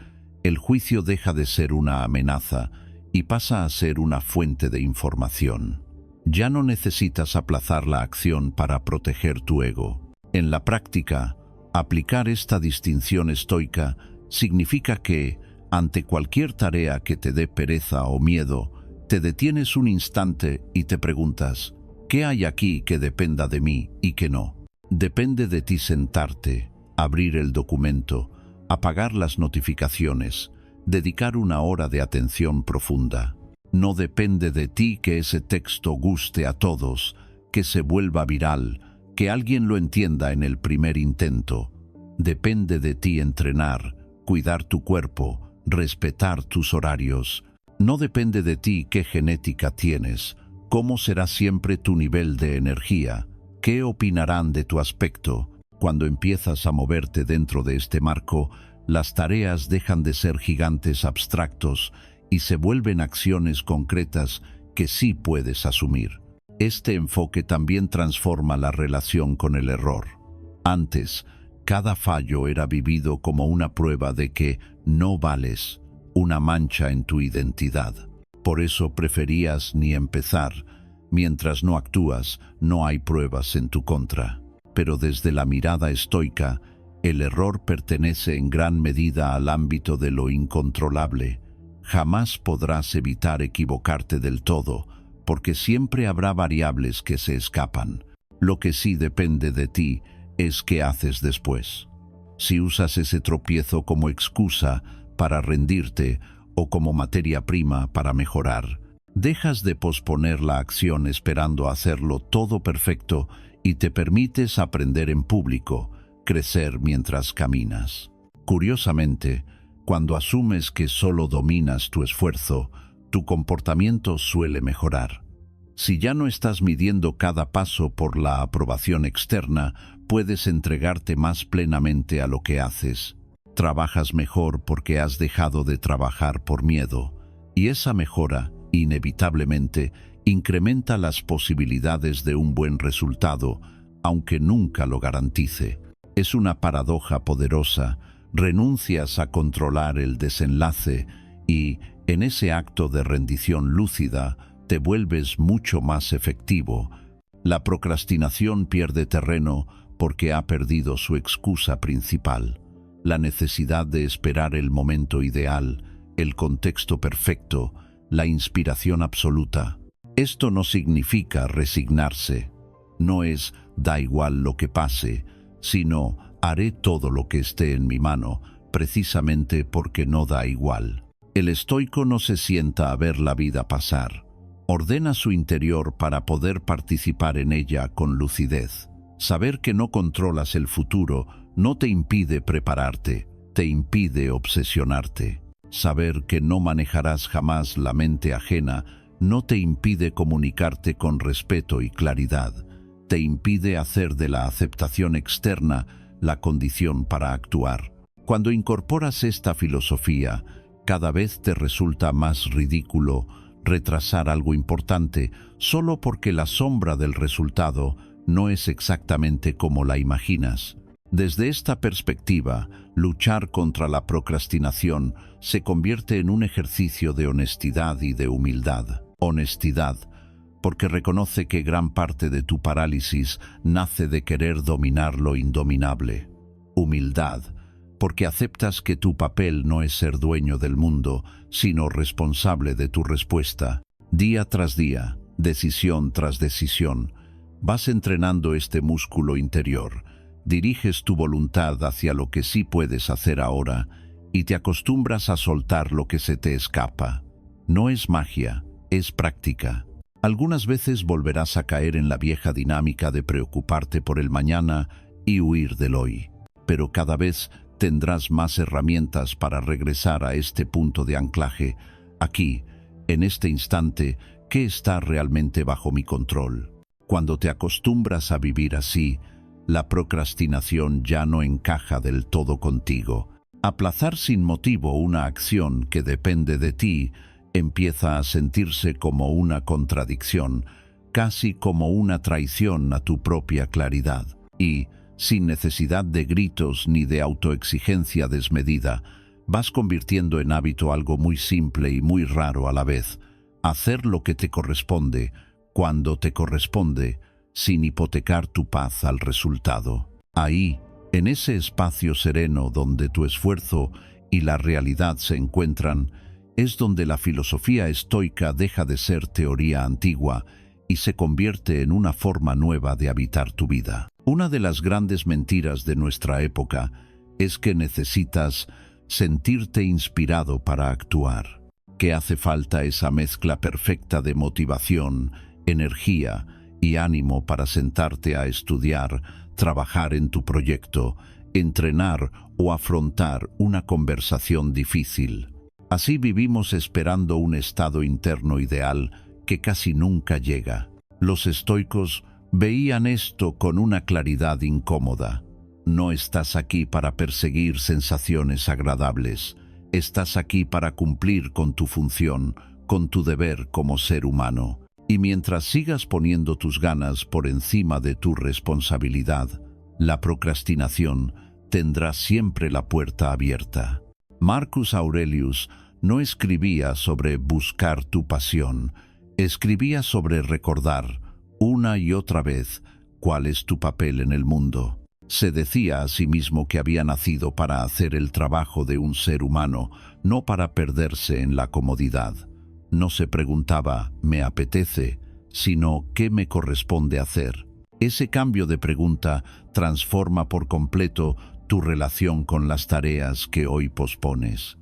S1: el juicio deja de ser una amenaza y pasa a ser una fuente de información. Ya no necesitas aplazar la acción para proteger tu ego. En la práctica, aplicar esta distinción estoica significa que, ante cualquier tarea que te dé pereza o miedo, te detienes un instante y te preguntas, ¿qué hay aquí que dependa de mí y qué no? Depende de ti sentarte, abrir el documento, apagar las notificaciones, dedicar una hora de atención profunda. No depende de ti que ese texto guste a todos, que se vuelva viral, que alguien lo entienda en el primer intento. Depende de ti entrenar, cuidar tu cuerpo, respetar tus horarios. No depende de ti qué genética tienes, cómo será siempre tu nivel de energía, qué opinarán de tu aspecto. Cuando empiezas a moverte dentro de este marco, las tareas dejan de ser gigantes abstractos y se vuelven acciones concretas que sí puedes asumir. Este enfoque también transforma la relación con el error. Antes, cada fallo era vivido como una prueba de que no vales, una mancha en tu identidad. Por eso preferías ni empezar. Mientras no actúas, no hay pruebas en tu contra. Pero desde la mirada estoica, el error pertenece en gran medida al ámbito de lo incontrolable. Jamás podrás evitar equivocarte del todo, porque siempre habrá variables que se escapan. Lo que sí depende de ti es qué haces después. Si usas ese tropiezo como excusa para rendirte o como materia prima para mejorar, dejas de posponer la acción esperando hacerlo todo perfecto y te permites aprender en público, crecer mientras caminas. Curiosamente, cuando asumes que solo dominas tu esfuerzo, tu comportamiento suele mejorar. Si ya no estás midiendo cada paso por la aprobación externa, puedes entregarte más plenamente a lo que haces. Trabajas mejor porque has dejado de trabajar por miedo, y esa mejora, inevitablemente, incrementa las posibilidades de un buen resultado, aunque nunca lo garantice. Es una paradoja poderosa. Renuncias a controlar el desenlace y, en ese acto de rendición lúcida, te vuelves mucho más efectivo. La procrastinación pierde terreno porque ha perdido su excusa principal, la necesidad de esperar el momento ideal, el contexto perfecto, la inspiración absoluta. Esto no significa resignarse. No es da igual lo que pase, sino haré todo lo que esté en mi mano, precisamente porque no da igual. El estoico no se sienta a ver la vida pasar. Ordena su interior para poder participar en ella con lucidez. Saber que no controlas el futuro no te impide prepararte, te impide obsesionarte. Saber que no manejarás jamás la mente ajena no te impide comunicarte con respeto y claridad. Te impide hacer de la aceptación externa la condición para actuar. Cuando incorporas esta filosofía, cada vez te resulta más ridículo retrasar algo importante solo porque la sombra del resultado no es exactamente como la imaginas. Desde esta perspectiva, luchar contra la procrastinación se convierte en un ejercicio de honestidad y de humildad. Honestidad, porque reconoce que gran parte de tu parálisis nace de querer dominar lo indominable. Humildad, porque aceptas que tu papel no es ser dueño del mundo, sino responsable de tu respuesta. Día tras día, decisión tras decisión, vas entrenando este músculo interior, diriges tu voluntad hacia lo que sí puedes hacer ahora y te acostumbras a soltar lo que se te escapa. No es magia, es práctica. Algunas veces volverás a caer en la vieja dinámica de preocuparte por el mañana y huir del hoy, pero cada vez tendrás más herramientas para regresar a este punto de anclaje. Aquí, en este instante, ¿qué está realmente bajo mi control? Cuando te acostumbras a vivir así, la procrastinación ya no encaja del todo contigo. Aplazar sin motivo una acción que depende de ti empieza a sentirse como una contradicción, casi como una traición a tu propia claridad. Y, sin necesidad de gritos ni de autoexigencia desmedida, vas convirtiendo en hábito algo muy simple y muy raro a la vez: hacer lo que te corresponde, cuando te corresponde, sin hipotecar tu paz al resultado. Ahí, en ese espacio sereno donde tu esfuerzo y la realidad se encuentran, es donde la filosofía estoica deja de ser teoría antigua y se convierte en una forma nueva de habitar tu vida. Una de las grandes mentiras de nuestra época es que necesitas sentirte inspirado para actuar, que hace falta esa mezcla perfecta de motivación, energía y ánimo para sentarte a estudiar, trabajar en tu proyecto, entrenar o afrontar una conversación difícil. Así vivimos esperando un estado interno ideal que casi nunca llega. Los estoicos veían esto con una claridad incómoda. No estás aquí para perseguir sensaciones agradables. Estás aquí para cumplir con tu función, con tu deber como ser humano. Y mientras sigas poniendo tus ganas por encima de tu responsabilidad, la procrastinación tendrá siempre la puerta abierta. Marcus Aurelius no escribía sobre buscar tu pasión, escribía sobre recordar una y otra vez cuál es tu papel en el mundo. Se decía a sí mismo que había nacido para hacer el trabajo de un ser humano, no para perderse en la comodidad. No se preguntaba «¿me apetece?», sino «¿qué me corresponde hacer?». Ese cambio de pregunta transforma por completo tu relación con las tareas que hoy pospones.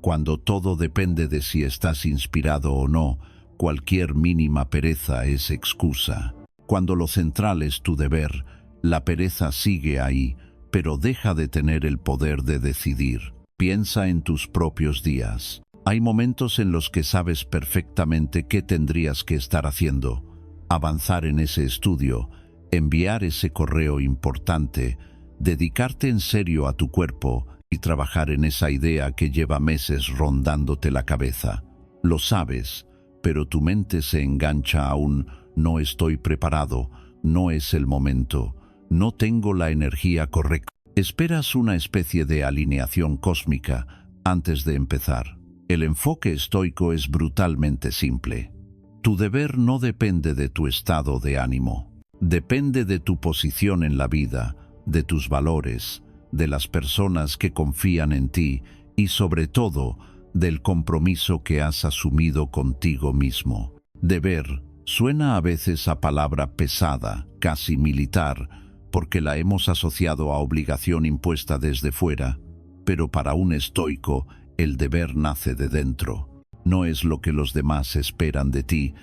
S1: Cuando todo depende de si estás inspirado o no, cualquier mínima pereza es excusa. Cuando lo central es tu deber, la pereza sigue ahí, pero deja de tener el poder de decidir. Piensa en tus propios días. Hay momentos en los que sabes perfectamente qué tendrías que estar haciendo: avanzar en ese estudio, enviar ese correo importante, dedicarte en serio a tu cuerpo y trabajar en esa idea que lleva meses rondándote la cabeza. Lo sabes, pero tu mente se engancha a un «no estoy preparado», «no es el momento», «no tengo la energía correcta». Esperas una especie de alineación cósmica antes de empezar. El enfoque estoico es brutalmente simple. Tu deber no depende de tu estado de ánimo. Depende de tu posición en la vida, de tus valores, de las personas que confían en ti y, sobre todo, del compromiso que has asumido contigo mismo. Deber suena a veces a palabra pesada, casi militar, porque la hemos asociado a obligación impuesta desde fuera, pero para un estoico el deber nace de dentro. No es lo que los demás esperan de ti,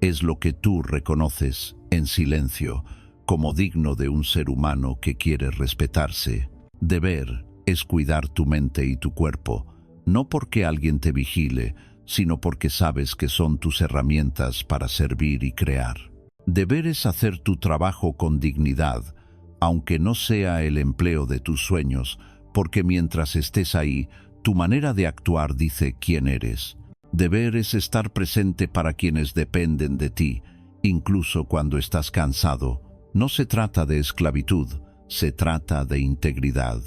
S1: es lo que tú reconoces en silencio como digno de un ser humano que quiere respetarse. Deber es cuidar tu mente y tu cuerpo, no porque alguien te vigile, sino porque sabes que son tus herramientas para servir y crear. Deber es hacer tu trabajo con dignidad, aunque no sea el empleo de tus sueños, porque mientras estés ahí, tu manera de actuar dice quién eres. Deber es estar presente para quienes dependen de ti, incluso cuando estás cansado. No se trata de esclavitud, se trata de integridad.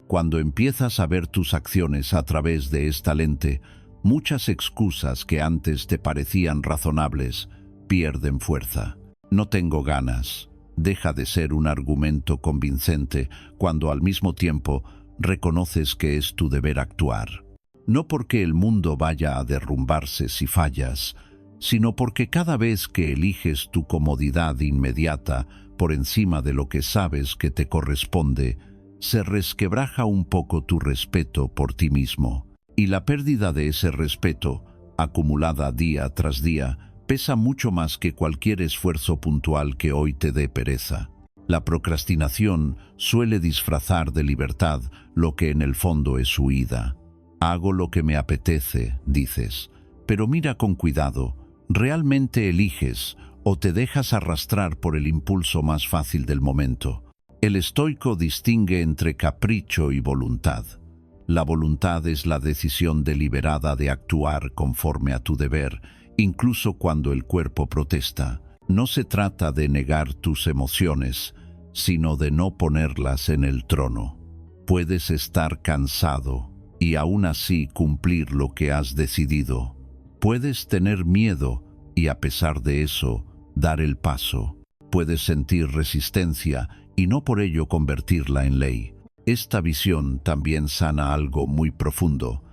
S1: Cuando empiezas a ver tus acciones a través de esta lente, muchas excusas que antes te parecían razonables pierden fuerza. No tengo ganas. Deja de ser un argumento convincente cuando al mismo tiempo reconoces que es tu deber actuar. No porque el mundo vaya a derrumbarse si fallas, sino porque cada vez que eliges tu comodidad inmediata por encima de lo que sabes que te corresponde, se resquebraja un poco tu respeto por ti mismo. Y la pérdida de ese respeto, acumulada día tras día, pesa mucho más que cualquier esfuerzo puntual que hoy te dé pereza. La procrastinación suele disfrazar de libertad lo que en el fondo es huida. Hago lo que me apetece, dices, pero mira con cuidado. ¿Realmente eliges o te dejas arrastrar por el impulso más fácil del momento? El estoico distingue entre capricho y voluntad. La voluntad es la decisión deliberada de actuar conforme a tu deber, incluso cuando el cuerpo protesta. No se trata de negar tus emociones, sino de no ponerlas en el trono. Puedes estar cansado y aún así cumplir lo que has decidido. Puedes tener miedo y a pesar de eso, dar el paso. Puedes sentir resistencia y no por ello convertirla en ley. Esta visión también sana algo muy profundo,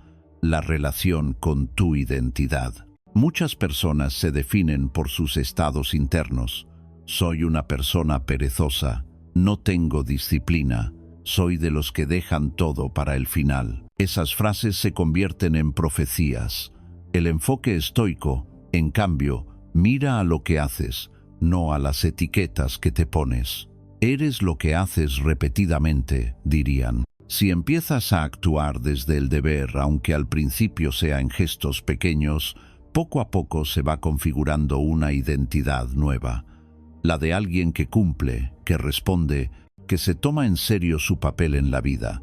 S1: la relación con tu identidad. Muchas personas se definen por sus estados internos. Soy una persona perezosa, no tengo disciplina, soy de los que dejan todo para el final. Esas frases se convierten en profecías. El enfoque estoico, en cambio, mira a lo que haces, no a las etiquetas que te pones. Eres lo que haces repetidamente, dirían. Si empiezas a actuar desde el deber, aunque al principio sea en gestos pequeños, poco a poco se va configurando una identidad nueva. La de alguien que cumple, que responde, que se toma en serio su papel en la vida.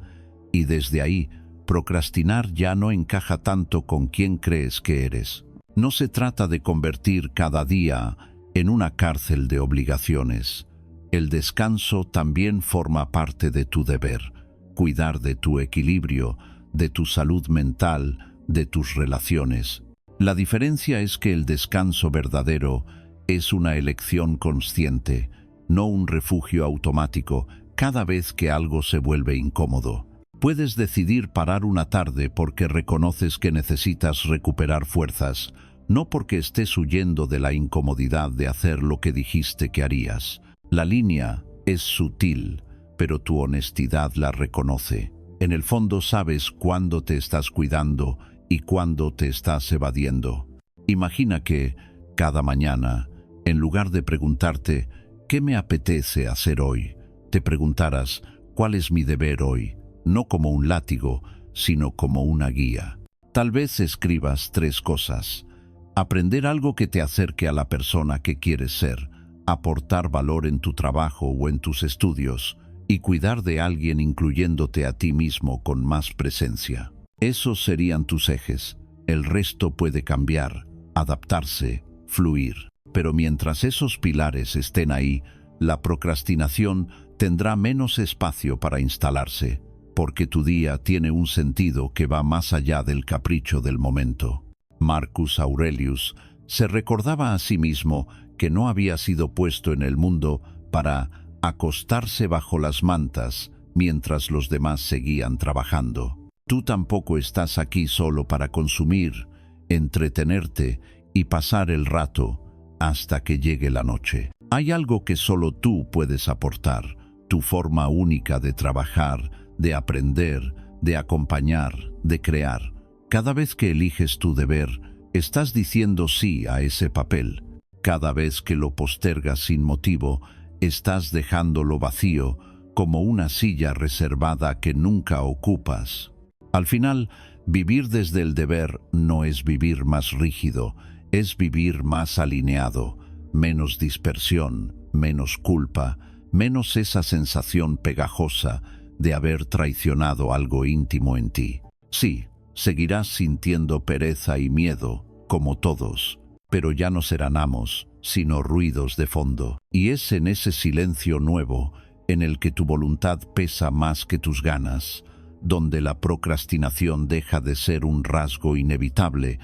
S1: Y desde ahí, procrastinar ya no encaja tanto con quien crees que eres. No se trata de convertir cada día en una cárcel de obligaciones. El descanso también forma parte de tu deber. Cuidar de tu equilibrio, de tu salud mental, de tus relaciones. La diferencia es que el descanso verdadero es una elección consciente, no un refugio automático cada vez que algo se vuelve incómodo. Puedes decidir parar una tarde porque reconoces que necesitas recuperar fuerzas, no porque estés huyendo de la incomodidad de hacer lo que dijiste que harías. La línea es sutil, pero tu honestidad la reconoce. En el fondo sabes cuándo te estás cuidando y cuándo te estás evadiendo. Imagina que, cada mañana, en lugar de preguntarte ¿qué me apetece hacer hoy?, te preguntaras ¿cuál es mi deber hoy?, no como un látigo, sino como una guía. Tal vez escribas 3 cosas. Aprender algo que te acerque a la persona que quieres ser, aportar valor en tu trabajo o en tus estudios, y cuidar de alguien incluyéndote a ti mismo con más presencia. Esos serían tus ejes. El resto puede cambiar, adaptarse, fluir. Pero mientras esos pilares estén ahí, la procrastinación tendrá menos espacio para instalarse, porque tu día tiene un sentido que va más allá del capricho del momento. Marcus Aurelius se recordaba a sí mismo que no había sido puesto en el mundo para acostarse bajo las mantas mientras los demás seguían trabajando. Tú tampoco estás aquí solo para consumir, entretenerte y pasar el rato hasta que llegue la noche. Hay algo que solo tú puedes aportar, tu forma única de trabajar, de aprender, de acompañar, de crear. Cada vez que eliges tu deber, estás diciendo sí a ese papel. Cada vez que lo postergas sin motivo, estás dejándolo vacío, como una silla reservada que nunca ocupas. Al final, vivir desde el deber no es vivir más rígido, es vivir más alineado, menos dispersión, menos culpa, menos esa sensación pegajosa de haber traicionado algo íntimo en ti. Sí, seguirás sintiendo pereza y miedo, como todos, pero ya no serán amos, sino ruidos de fondo. Y es en ese silencio nuevo, en el que tu voluntad pesa más que tus ganas, donde la procrastinación deja de ser un rasgo inevitable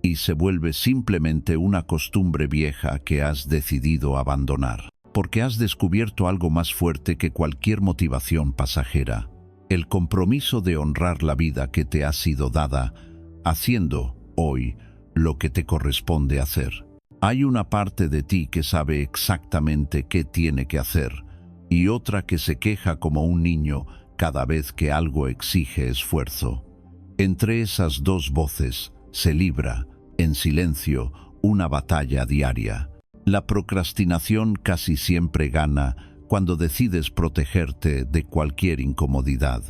S1: y se vuelve simplemente una costumbre vieja que has decidido abandonar. Porque has descubierto algo más fuerte que cualquier motivación pasajera: el compromiso de honrar la vida que te ha sido dada, haciendo hoy lo que te corresponde hacer. Hay una parte de ti que sabe exactamente qué tiene que hacer, y otra que se queja como un niño cada vez que algo exige esfuerzo. Entre esas dos voces se libra, en silencio, una batalla diaria. La procrastinación casi siempre gana cuando decides protegerte de cualquier incomodidad,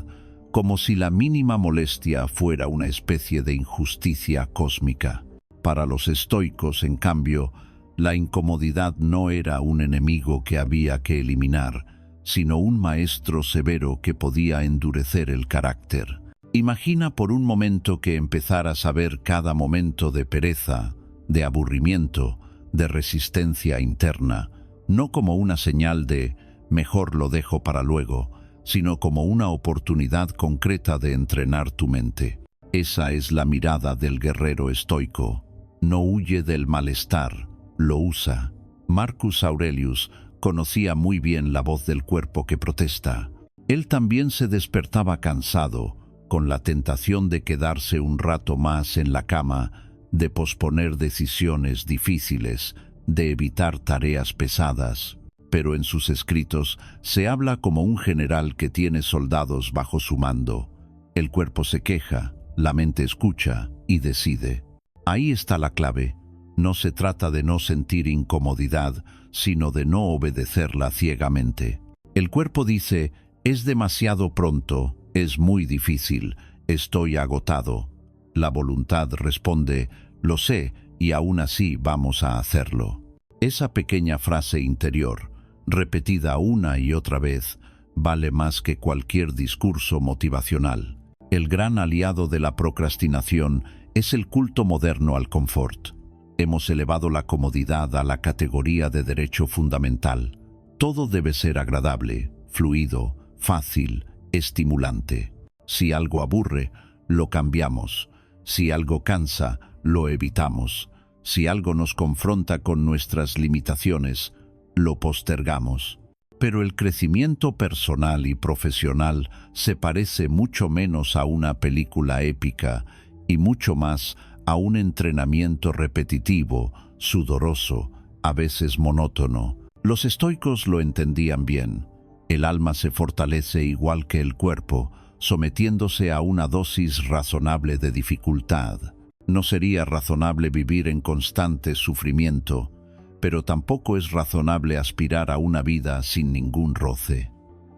S1: como si la mínima molestia fuera una especie de injusticia cósmica. Para los estoicos, en cambio, la incomodidad no era un enemigo que había que eliminar, sino un maestro severo que podía endurecer el carácter. Imagina por un momento que empezaras a ver cada momento de pereza, de aburrimiento, de resistencia interna, no como una señal de mejor lo dejo para luego, sino como una oportunidad concreta de entrenar tu mente. Esa es la mirada del guerrero estoico. No huye del malestar, lo usa. Marcus Aurelius conocía muy bien la voz del cuerpo que protesta. Él también se despertaba cansado, con la tentación de quedarse un rato más en la cama, de posponer decisiones difíciles, de evitar tareas pesadas. Pero en sus escritos se habla como un general que tiene soldados bajo su mando. El cuerpo se queja, la mente escucha y decide. Ahí está la clave. No se trata de no sentir incomodidad, sino de no obedecerla ciegamente. El cuerpo dice, es demasiado pronto, es muy difícil, estoy agotado. La voluntad responde, lo sé, y aún así vamos a hacerlo. Esa pequeña frase interior, repetida una y otra vez, vale más que cualquier discurso motivacional. El gran aliado de la procrastinación es el culto moderno al confort. Hemos elevado la comodidad a la categoría de derecho fundamental. Todo debe ser agradable, fluido, fácil, estimulante. Si algo aburre, lo cambiamos. Si algo cansa, lo evitamos. Si algo nos confronta con nuestras limitaciones, lo postergamos. Pero el crecimiento personal y profesional se parece mucho menos a una película épica y mucho más a un entrenamiento repetitivo, sudoroso, a veces monótono. Los estoicos lo entendían bien. El alma se fortalece igual que el cuerpo, sometiéndose a una dosis razonable de dificultad. No sería razonable vivir en constante sufrimiento, pero tampoco es razonable aspirar a una vida sin ningún roce.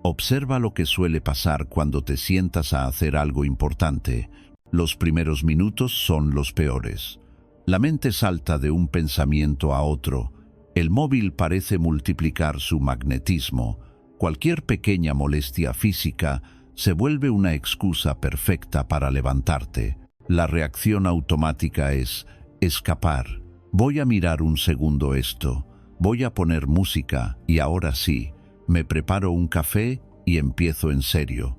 S1: Observa lo que suele pasar cuando te sientas a hacer algo importante. Los primeros minutos son los peores. La mente salta de un pensamiento a otro. El móvil parece multiplicar su magnetismo. Cualquier pequeña molestia física se vuelve una excusa perfecta para levantarte. La reacción automática es escapar. Voy a mirar un segundo esto. Voy a poner música y ahora sí, me preparo un café y empiezo en serio.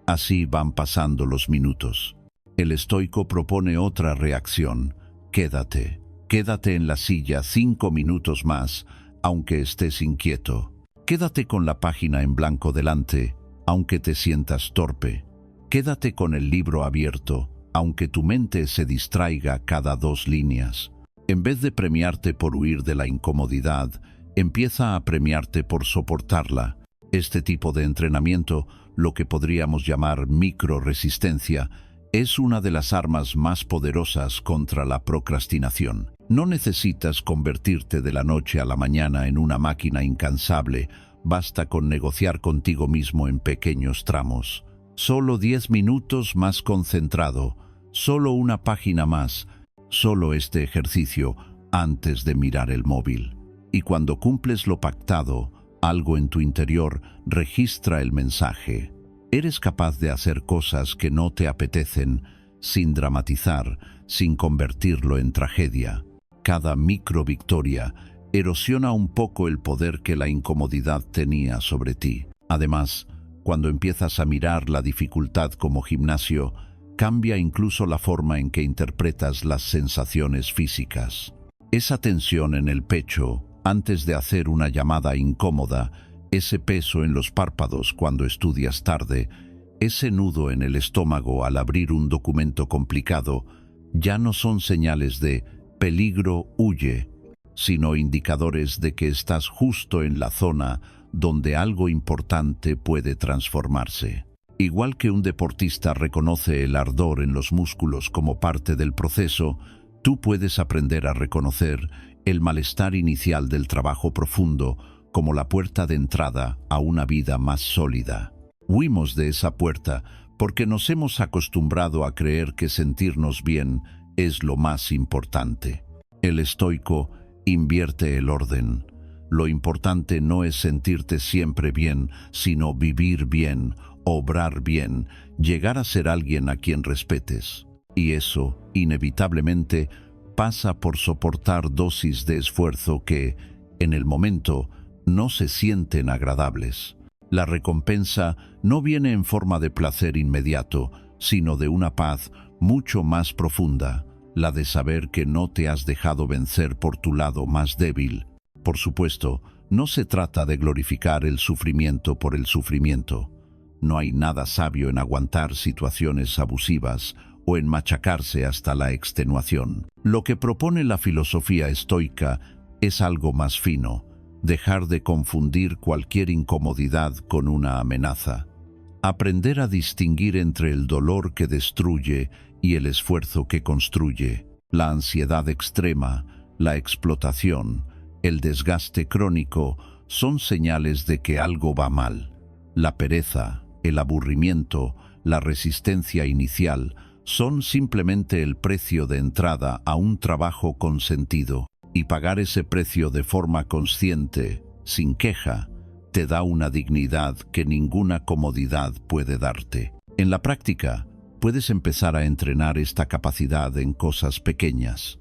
S1: Así van pasando los minutos. El estoico propone otra reacción. Quédate. Quédate en la silla 5 minutos más, aunque estés inquieto. Quédate con la página en blanco delante, aunque te sientas torpe. Quédate con el libro abierto, aunque tu mente se distraiga cada 2 líneas. En vez de premiarte por huir de la incomodidad, empieza a premiarte por soportarla. Este tipo de entrenamiento, lo que podríamos llamar microresistencia, es una de las armas más poderosas contra la procrastinación. No necesitas convertirte de la noche a la mañana en una máquina incansable, basta con negociar contigo mismo en pequeños tramos. Solo 10 minutos más concentrado, solo una página más, solo este ejercicio antes de mirar el móvil. Y cuando cumples lo pactado, algo en tu interior registra el mensaje. Eres capaz de hacer cosas que no te apetecen, sin dramatizar, sin convertirlo en tragedia. Cada microvictoria erosiona un poco el poder que la incomodidad tenía sobre ti. Además, cuando empiezas a mirar la dificultad como gimnasio, cambia incluso la forma en que interpretas las sensaciones físicas. Esa tensión en el pecho, antes de hacer una llamada incómoda, ese peso en los párpados cuando estudias tarde, ese nudo en el estómago al abrir un documento complicado, ya no son señales de peligro, huye, sino indicadores de que estás justo en la zona donde algo importante puede transformarse. Igual que un deportista reconoce el ardor en los músculos como parte del proceso, tú puedes aprender a reconocer el malestar inicial del trabajo profundo como la puerta de entrada a una vida más sólida. Huimos de esa puerta porque nos hemos acostumbrado a creer que sentirnos bien es lo más importante. El estoico invierte el orden. Lo importante no es sentirte siempre bien, sino vivir bien, obrar bien, llegar a ser alguien a quien respetes. Y eso, inevitablemente, pasa por soportar dosis de esfuerzo que, en el momento, no se sienten agradables. La recompensa no viene en forma de placer inmediato, sino de una paz mucho más profunda, la de saber que no te has dejado vencer por tu lado más débil. Por supuesto, no se trata de glorificar el sufrimiento por el sufrimiento. No hay nada sabio en aguantar situaciones abusivas o en machacarse hasta la extenuación. Lo que propone la filosofía estoica es algo más fino, dejar de confundir cualquier incomodidad con una amenaza. Aprender a distinguir entre el dolor que destruye y el esfuerzo que construye. La ansiedad extrema, la explotación, el desgaste crónico son señales de que algo va mal. La pereza, el aburrimiento, la resistencia inicial son simplemente el precio de entrada a un trabajo con sentido, y pagar ese precio de forma consciente, sin queja, te da una dignidad que ninguna comodidad puede darte. En la práctica, puedes empezar a entrenar esta capacidad en cosas pequeñas.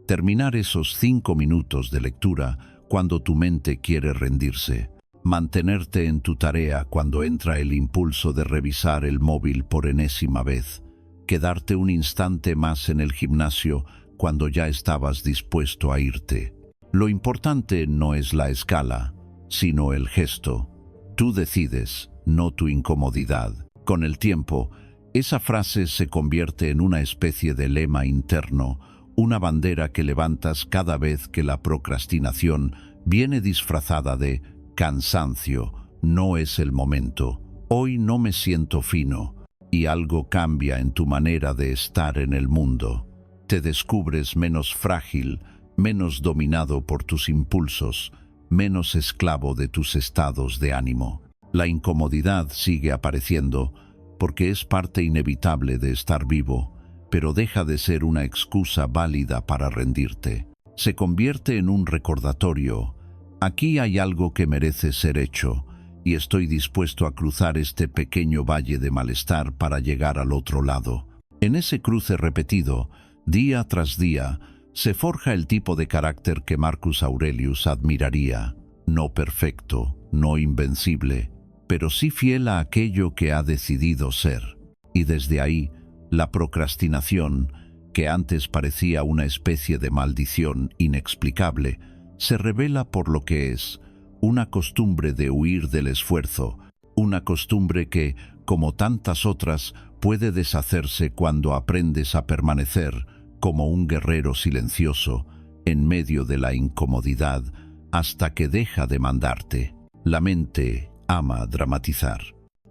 S1: Terminar esos 5 minutos de lectura cuando tu mente quiere rendirse. Mantenerte en tu tarea cuando entra el impulso de revisar el móvil por enésima vez. Quedarte un instante más en el gimnasio cuando ya estabas dispuesto a irte. Lo importante no es la escala, sino el gesto. Tú decides, no tu incomodidad. Con el tiempo, esa frase se convierte en una especie de lema interno, una bandera que levantas cada vez que la procrastinación viene disfrazada de cansancio. No es el momento. Hoy no me siento fino. Y algo cambia en tu manera de estar en el mundo. Te descubres menos frágil, menos dominado por tus impulsos, menos esclavo de tus estados de ánimo. La incomodidad sigue apareciendo porque es parte inevitable de estar vivo, pero deja de ser una excusa válida para rendirte. Se convierte en un recordatorio. Aquí hay algo que merece ser hecho, y estoy dispuesto a cruzar este pequeño valle de malestar para llegar al otro lado. En ese cruce repetido, día tras día, se forja el tipo de carácter que Marcus Aurelius admiraría. No perfecto, no invencible, pero sí fiel a aquello que ha decidido ser. Y desde ahí, la procrastinación, que antes parecía una especie de maldición inexplicable, se revela por lo que es: una costumbre de huir del esfuerzo, una costumbre que, como tantas otras, puede deshacerse cuando aprendes a permanecer como un guerrero silencioso en medio de la incomodidad hasta que deja de mandarte. La mente ama dramatizar.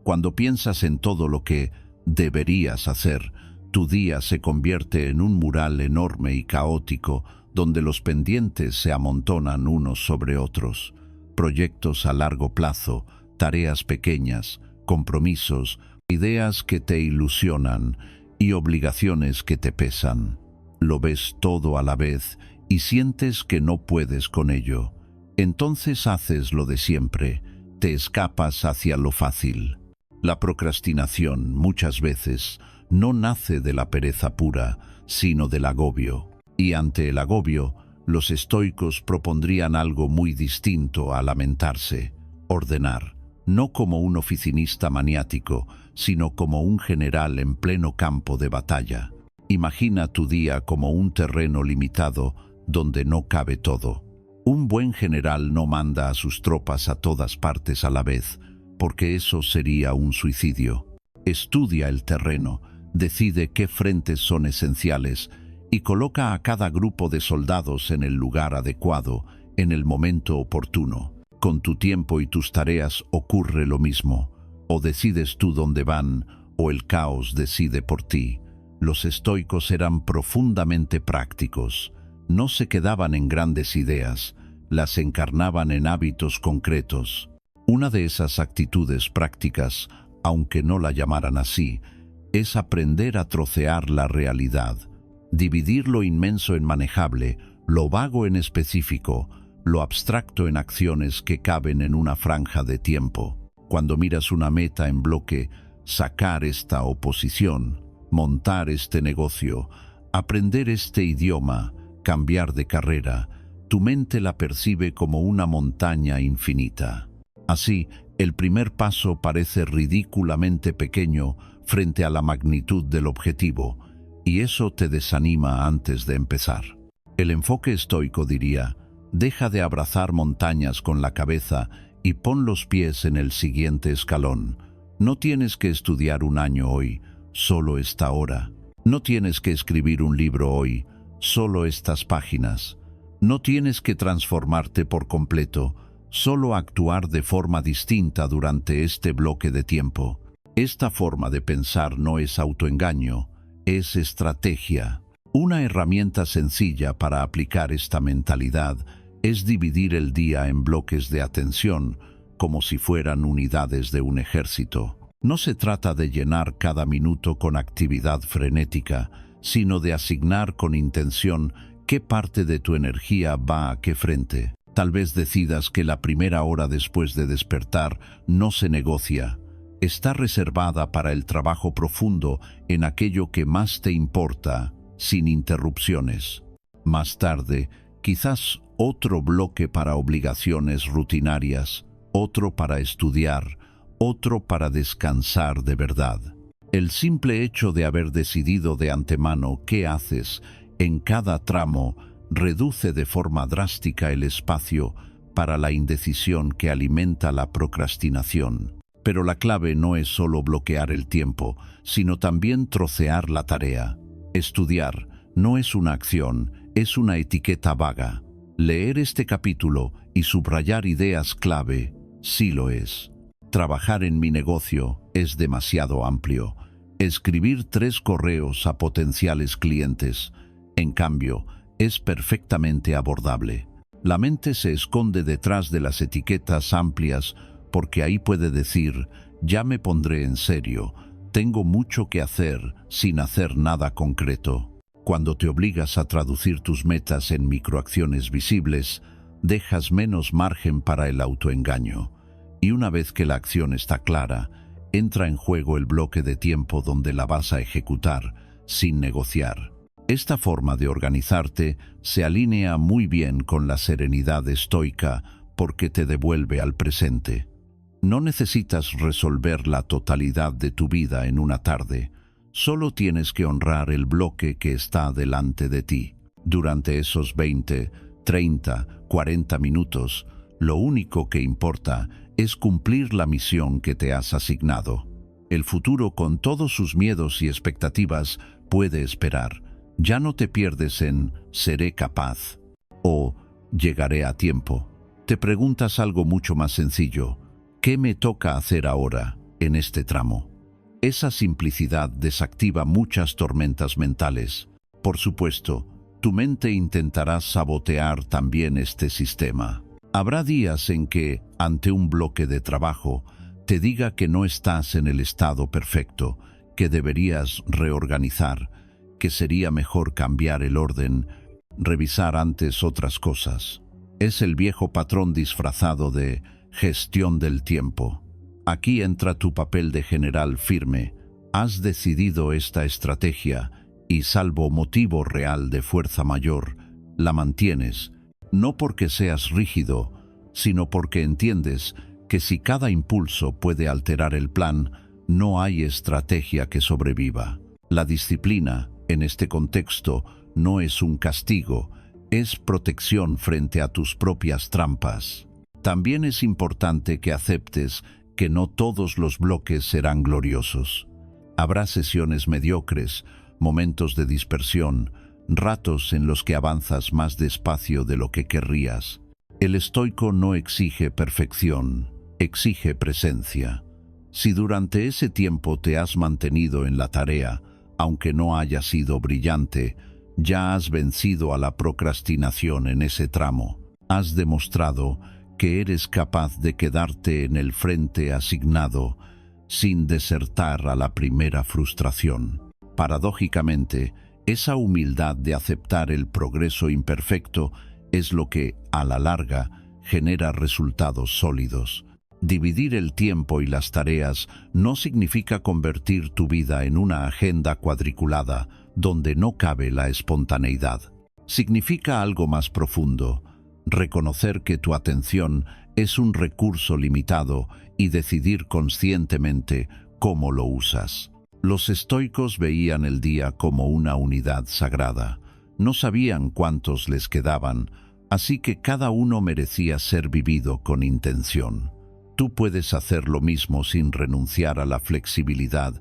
S1: Cuando piensas en todo lo que deberías hacer, tu día se convierte en un mural enorme y caótico donde los pendientes se amontonan unos sobre otros. Proyectos a largo plazo, tareas pequeñas, compromisos, ideas que te ilusionan y obligaciones que te pesan. Lo ves todo a la vez y sientes que no puedes con ello. Entonces haces lo de siempre, te escapas hacia lo fácil. La procrastinación, muchas veces, no nace de la pereza pura, sino del agobio. Y ante el agobio, los estoicos propondrían algo muy distinto a lamentarse: ordenar, no como un oficinista maniático, sino como un general en pleno campo de batalla. Imagina tu día como un terreno limitado donde no cabe todo. Un buen general no manda a sus tropas a todas partes a la vez, porque eso sería un suicidio. Estudia el terreno, decide qué frentes son esenciales y coloca a cada grupo de soldados en el lugar adecuado, en el momento oportuno. Con tu tiempo y tus tareas ocurre lo mismo. O decides tú dónde van, o el caos decide por ti. Los estoicos eran profundamente prácticos. No se quedaban en grandes ideas, las encarnaban en hábitos concretos. Una de esas actitudes prácticas, aunque no la llamaran así, es aprender a trocear la realidad, dividir lo inmenso en manejable, lo vago en específico, lo abstracto en acciones que caben en una franja de tiempo. Cuando miras una meta en bloque, sacar esta oposición, montar este negocio, aprender este idioma, cambiar de carrera, Tu mente la percibe como una montaña infinita. Así, el primer paso parece ridículamente pequeño frente a la magnitud del objetivo, y eso te desanima antes de empezar. El enfoque estoico diría: deja de abrazar montañas con la cabeza y pon los pies en el siguiente escalón. No tienes que estudiar un año hoy, solo esta hora. No tienes que escribir un libro hoy, solo estas páginas. No tienes que transformarte por completo, solo actuar de forma distinta durante este bloque de tiempo. Esta forma de pensar no es autoengaño, es estrategia. Una herramienta sencilla para aplicar esta mentalidad es dividir el día en bloques de atención, como si fueran unidades de un ejército. No se trata de llenar cada minuto con actividad frenética, sino de asignar con intención qué parte de tu energía va a qué frente. Tal vez decidas que la primera hora después de despertar no se negocia. Está reservada para el trabajo profundo en aquello que más te importa, sin interrupciones. Más tarde, quizás otro bloque para obligaciones rutinarias, otro para estudiar, otro para descansar de verdad. El simple hecho de haber decidido de antemano qué haces en cada tramo reduce de forma drástica el espacio para la indecisión que alimenta la procrastinación. Pero la clave no es solo bloquear el tiempo, sino también trocear la tarea. Estudiar no es una acción, es una etiqueta vaga. Leer este capítulo y subrayar ideas clave sí lo es. Trabajar en mi negocio es demasiado amplio. Escribir 3 correos a potenciales clientes, en cambio, es perfectamente abordable. La mente se esconde detrás de las etiquetas amplias porque ahí puede decir: ya me pondré en serio, tengo mucho que hacer sin hacer nada concreto. Cuando te obligas a traducir tus metas en microacciones visibles, dejas menos margen para el autoengaño. Y una vez que la acción está clara, entra en juego el bloque de tiempo donde la vas a ejecutar sin negociar. Esta forma de organizarte se alinea muy bien con la serenidad estoica porque te devuelve al presente. No necesitas resolver la totalidad de tu vida en una tarde. Solo tienes que honrar el bloque que está delante de ti. Durante esos 20, 30, 40 minutos, lo único que importa es cumplir la misión que te has asignado. El futuro, con todos sus miedos y expectativas, puede esperar. Ya no te pierdes en «seré capaz» o «llegaré a tiempo». Te preguntas algo mucho más sencillo: ¿qué me toca hacer ahora, en este tramo? Esa simplicidad desactiva muchas tormentas mentales. Por supuesto, tu mente intentará sabotear también este sistema. Habrá días en que, ante un bloque de trabajo, te diga que no estás en el estado perfecto, que deberías reorganizar, que sería mejor cambiar el orden, revisar antes otras cosas. Es el viejo patrón disfrazado de gestión del tiempo. Aquí entra tu papel de general firme. Has decidido esta estrategia y, salvo motivo real de fuerza mayor, la mantienes, no porque seas rígido, sino porque entiendes que si cada impulso puede alterar el plan, no hay estrategia que sobreviva. La disciplina, en este contexto, no es un castigo, es protección frente a tus propias trampas. También es importante que aceptes que no todos los bloques serán gloriosos. Habrá sesiones mediocres, momentos de dispersión, ratos en los que avanzas más despacio de lo que querrías. El estoico no exige perfección, exige presencia. Si durante ese tiempo te has mantenido en la tarea, aunque no haya sido brillante, ya has vencido a la procrastinación en ese tramo. Has demostrado que eres capaz de quedarte en el frente asignado sin desertar a la primera frustración. Paradójicamente, esa humildad de aceptar el progreso imperfecto es lo que, a la larga, genera resultados sólidos. Dividir el tiempo y las tareas no significa convertir tu vida en una agenda cuadriculada donde no cabe la espontaneidad. Significa algo más profundo: reconocer que tu atención es un recurso limitado y decidir conscientemente cómo lo usas. Los estoicos veían el día como una unidad sagrada. No sabían cuántos les quedaban, así que cada uno merecía ser vivido con intención. Tú puedes hacer lo mismo sin renunciar a la flexibilidad.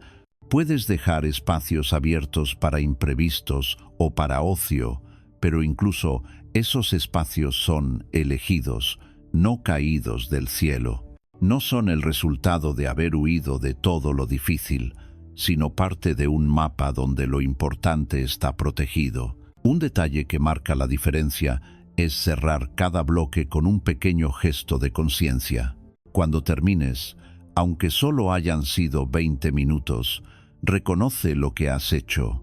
S1: Puedes dejar espacios abiertos para imprevistos o para ocio, pero incluso esos espacios son elegidos, no caídos del cielo. No son el resultado de haber huido de todo lo difícil, sino parte de un mapa donde lo importante está protegido. Un detalle que marca la diferencia es cerrar cada bloque con un pequeño gesto de conciencia. Cuando termines, aunque solo hayan sido 20 minutos, reconoce lo que has hecho.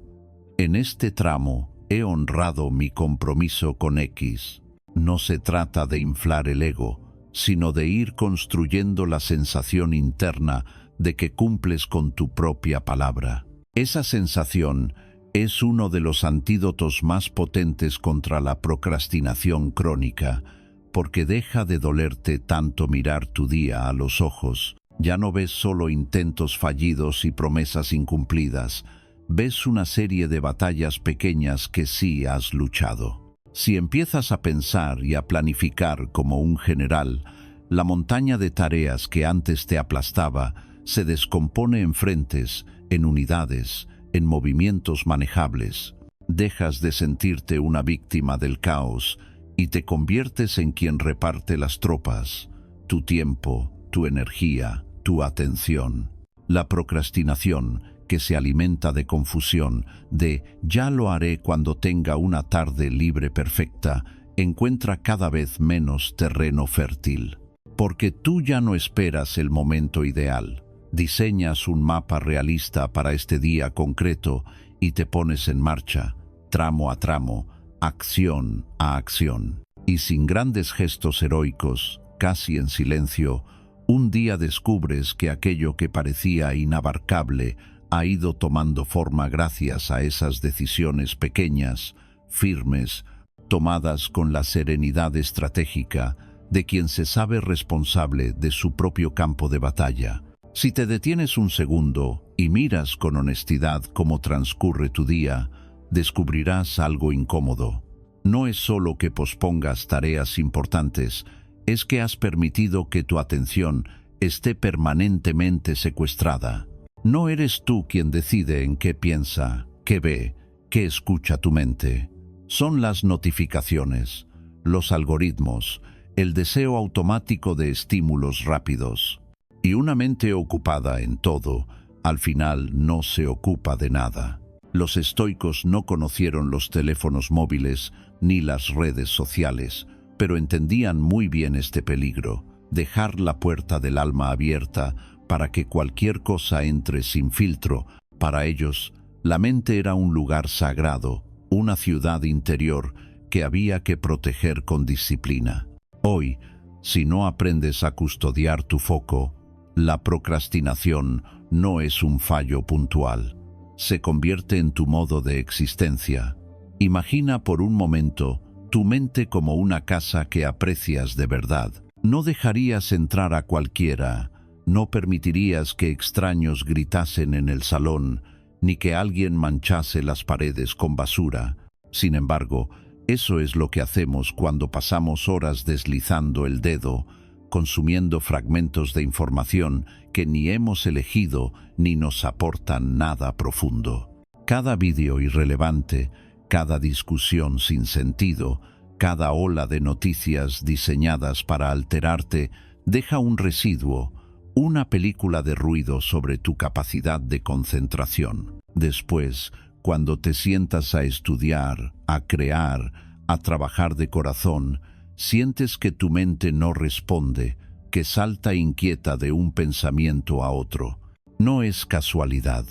S1: En este tramo he honrado mi compromiso con X. No se trata de inflar el ego, sino de ir construyendo la sensación interna de que cumples con tu propia palabra. Esa sensación es uno de los antídotos más potentes contra la procrastinación crónica, porque deja de dolerte tanto mirar tu día a los ojos. Ya no ves solo intentos fallidos y promesas incumplidas, ves una serie de batallas pequeñas que sí has luchado. Si empiezas a pensar y a planificar como un general, la montaña de tareas que antes te aplastaba se descompone en frentes, en unidades, en movimientos manejables. Dejas de sentirte una víctima del caos y te conviertes en quien reparte las tropas, tu tiempo, tu energía, tu atención. La procrastinación, que se alimenta de confusión, de «ya lo haré cuando tenga una tarde libre perfecta», encuentra cada vez menos terreno fértil. Porque tú ya no esperas el momento ideal. Diseñas un mapa realista para este día concreto y te pones en marcha, tramo a tramo, acción a acción. Y sin grandes gestos heroicos, casi en silencio, un día descubres que aquello que parecía inabarcable ha ido tomando forma gracias a esas decisiones pequeñas, firmes, tomadas con la serenidad estratégica de quien se sabe responsable de su propio campo de batalla. Si te detienes un segundo y miras con honestidad cómo transcurre tu día, descubrirás algo incómodo. No es solo que pospongas tareas importantes, es que has permitido que tu atención esté permanentemente secuestrada. No eres tú quien decide en qué piensa, qué ve, qué escucha tu mente. Son las notificaciones, los algoritmos, el deseo automático de estímulos rápidos. Y una mente ocupada en todo, al final no se ocupa de nada. Los estoicos no conocieron los teléfonos móviles ni las redes sociales, pero entendían muy bien este peligro, dejar la puerta del alma abierta para que cualquier cosa entre sin filtro. Para ellos, la mente era un lugar sagrado, una ciudad interior que había que proteger con disciplina. Hoy, si no aprendes a custodiar tu foco, la procrastinación no es un fallo puntual. Se convierte en tu modo de existencia. Imagina por un momento tu mente como una casa que aprecias de verdad. No dejarías entrar a cualquiera, no permitirías que extraños gritasen en el salón, ni que alguien manchase las paredes con basura. Sin embargo, eso es lo que hacemos cuando pasamos horas deslizando el dedo, consumiendo fragmentos de información que ni hemos elegido ni nos aportan nada profundo. Cada vídeo irrelevante, cada discusión sin sentido, cada ola de noticias diseñadas para alterarte, deja un residuo, una película de ruido sobre tu capacidad de concentración. Después, cuando te sientas a estudiar, a crear, a trabajar de corazón, sientes que tu mente no responde, que salta inquieta de un pensamiento a otro. No es casualidad.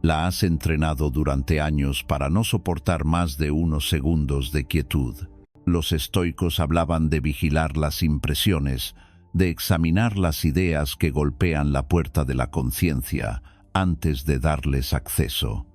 S1: La has entrenado durante años para no soportar más de unos segundos de quietud. Los estoicos hablaban de vigilar las impresiones, de examinar las ideas que golpean la puerta de la conciencia antes de darles acceso.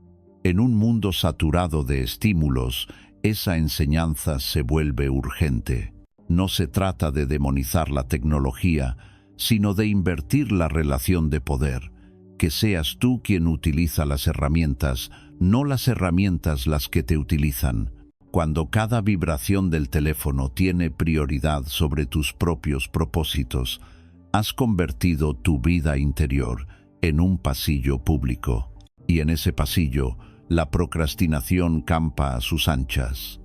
S1: En un mundo saturado de estímulos, esa enseñanza se vuelve urgente. No se trata de demonizar la tecnología, sino de invertir la relación de poder, que seas tú quien utiliza las herramientas, no las herramientas las que te utilizan. Cuando cada vibración del teléfono tiene prioridad sobre tus propios propósitos, has convertido tu vida interior en un pasillo público. Y en ese pasillo, la procrastinación campa a sus anchas.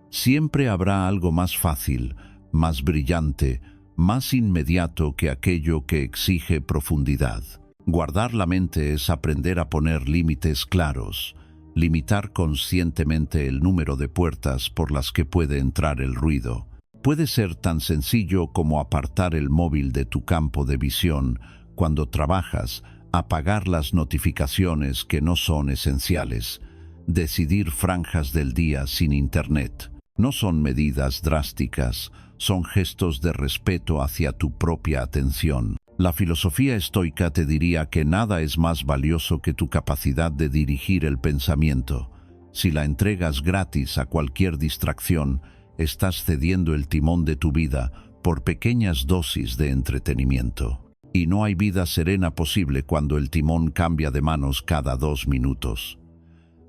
S1: Siempre habrá algo más fácil, más brillante, más inmediato que aquello que exige profundidad. Guardar la mente es aprender a poner límites claros, limitar conscientemente el número de puertas por las que puede entrar el ruido. Puede ser tan sencillo como apartar el móvil de tu campo de visión cuando trabajas, apagar las notificaciones que no son esenciales, decidir franjas del día sin internet. No son medidas drásticas, son gestos de respeto hacia tu propia atención. La filosofía estoica te diría que nada es más valioso que tu capacidad de dirigir el pensamiento. Si la entregas gratis a cualquier distracción, estás cediendo el timón de tu vida por pequeñas dosis de entretenimiento. Y no hay vida serena posible cuando el timón cambia de manos cada 2 minutos.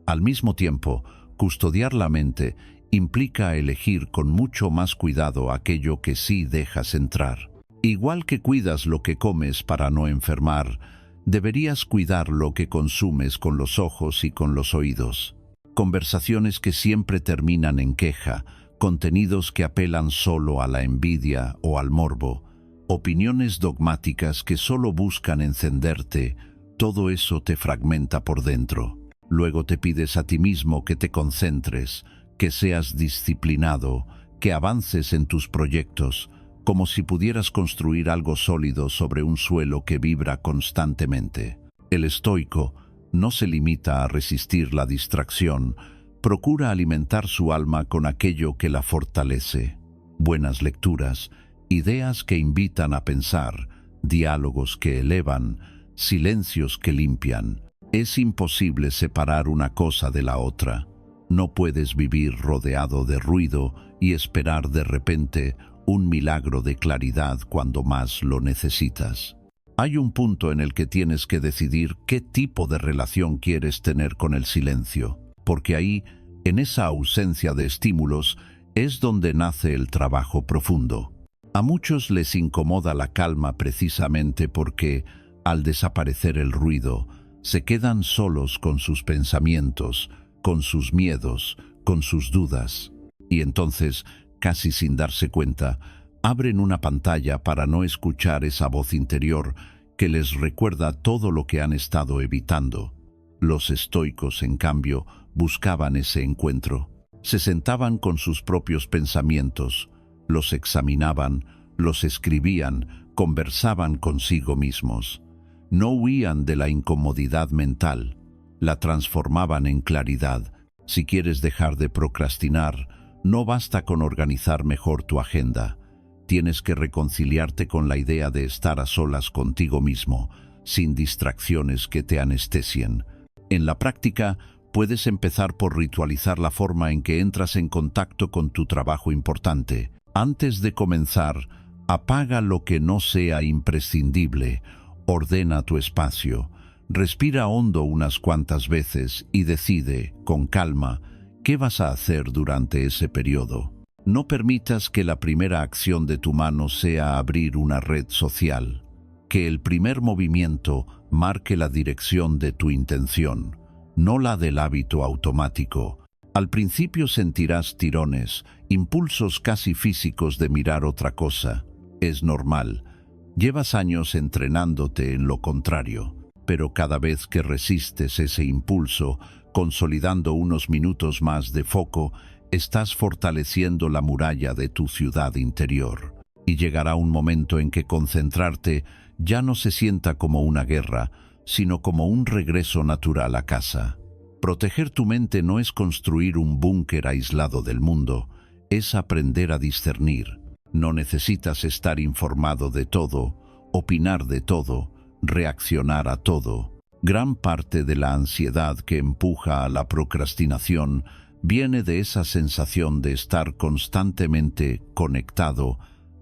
S1: Al mismo tiempo, custodiar la mente implica elegir con mucho más cuidado aquello que sí dejas entrar. Igual que cuidas lo que comes para no enfermar, deberías cuidar lo que consumes con los ojos y con los oídos. Conversaciones que siempre terminan en queja, contenidos que apelan solo a la envidia o al morbo, opiniones dogmáticas que solo buscan encenderte, todo eso te fragmenta por dentro. Luego te pides a ti mismo que te concentres, que seas disciplinado, que avances en tus proyectos, como si pudieras construir algo sólido sobre un suelo que vibra constantemente. El estoico no se limita a resistir la distracción, procura alimentar su alma con aquello que la fortalece. Buenas lecturas, ideas que invitan a pensar, diálogos que elevan, silencios que limpian. Es imposible separar una cosa de la otra. No puedes vivir rodeado de ruido y esperar de repente un milagro de claridad cuando más lo necesitas. Hay un punto en el que tienes que decidir qué tipo de relación quieres tener con el silencio, porque ahí, en esa ausencia de estímulos, es donde nace el trabajo profundo. A muchos les incomoda la calma precisamente porque, al desaparecer el ruido, se quedan solos con sus pensamientos, con sus miedos, con sus dudas. Y entonces, casi sin darse cuenta, abren una pantalla para no escuchar esa voz interior que les recuerda todo lo que han estado evitando. Los estoicos, en cambio, buscaban ese encuentro. Se sentaban con sus propios pensamientos, los examinaban, los escribían, conversaban consigo mismos. No huían de la incomodidad mental, la transformaban en claridad. Si quieres dejar de procrastinar, no basta con organizar mejor tu agenda. Tienes que reconciliarte con la idea de estar a solas contigo mismo, sin distracciones que te anestesien. En la práctica, puedes empezar por ritualizar la forma en que entras en contacto con tu trabajo importante. Antes de comenzar, apaga lo que no sea imprescindible, ordena tu espacio, respira hondo unas cuantas veces y decide, con calma, qué vas a hacer durante ese periodo. No permitas que la primera acción de tu mano sea abrir una red social. Que el primer movimiento marque la dirección de tu intención, no la del hábito automático. Al principio sentirás tirones, impulsos casi físicos de mirar otra cosa. Es normal. Llevas años entrenándote en lo contrario, pero cada vez que resistes ese impulso, consolidando unos minutos más de foco, estás fortaleciendo la muralla de tu ciudad interior. Y llegará un momento en que concentrarte ya no se sienta como una guerra, sino como un regreso natural a casa. Proteger tu mente no es construir un búnker aislado del mundo, es aprender a discernir. No necesitas estar informado de todo, opinar de todo, reaccionar a todo. Gran parte de la ansiedad que empuja a la procrastinación viene de esa sensación de estar constantemente conectado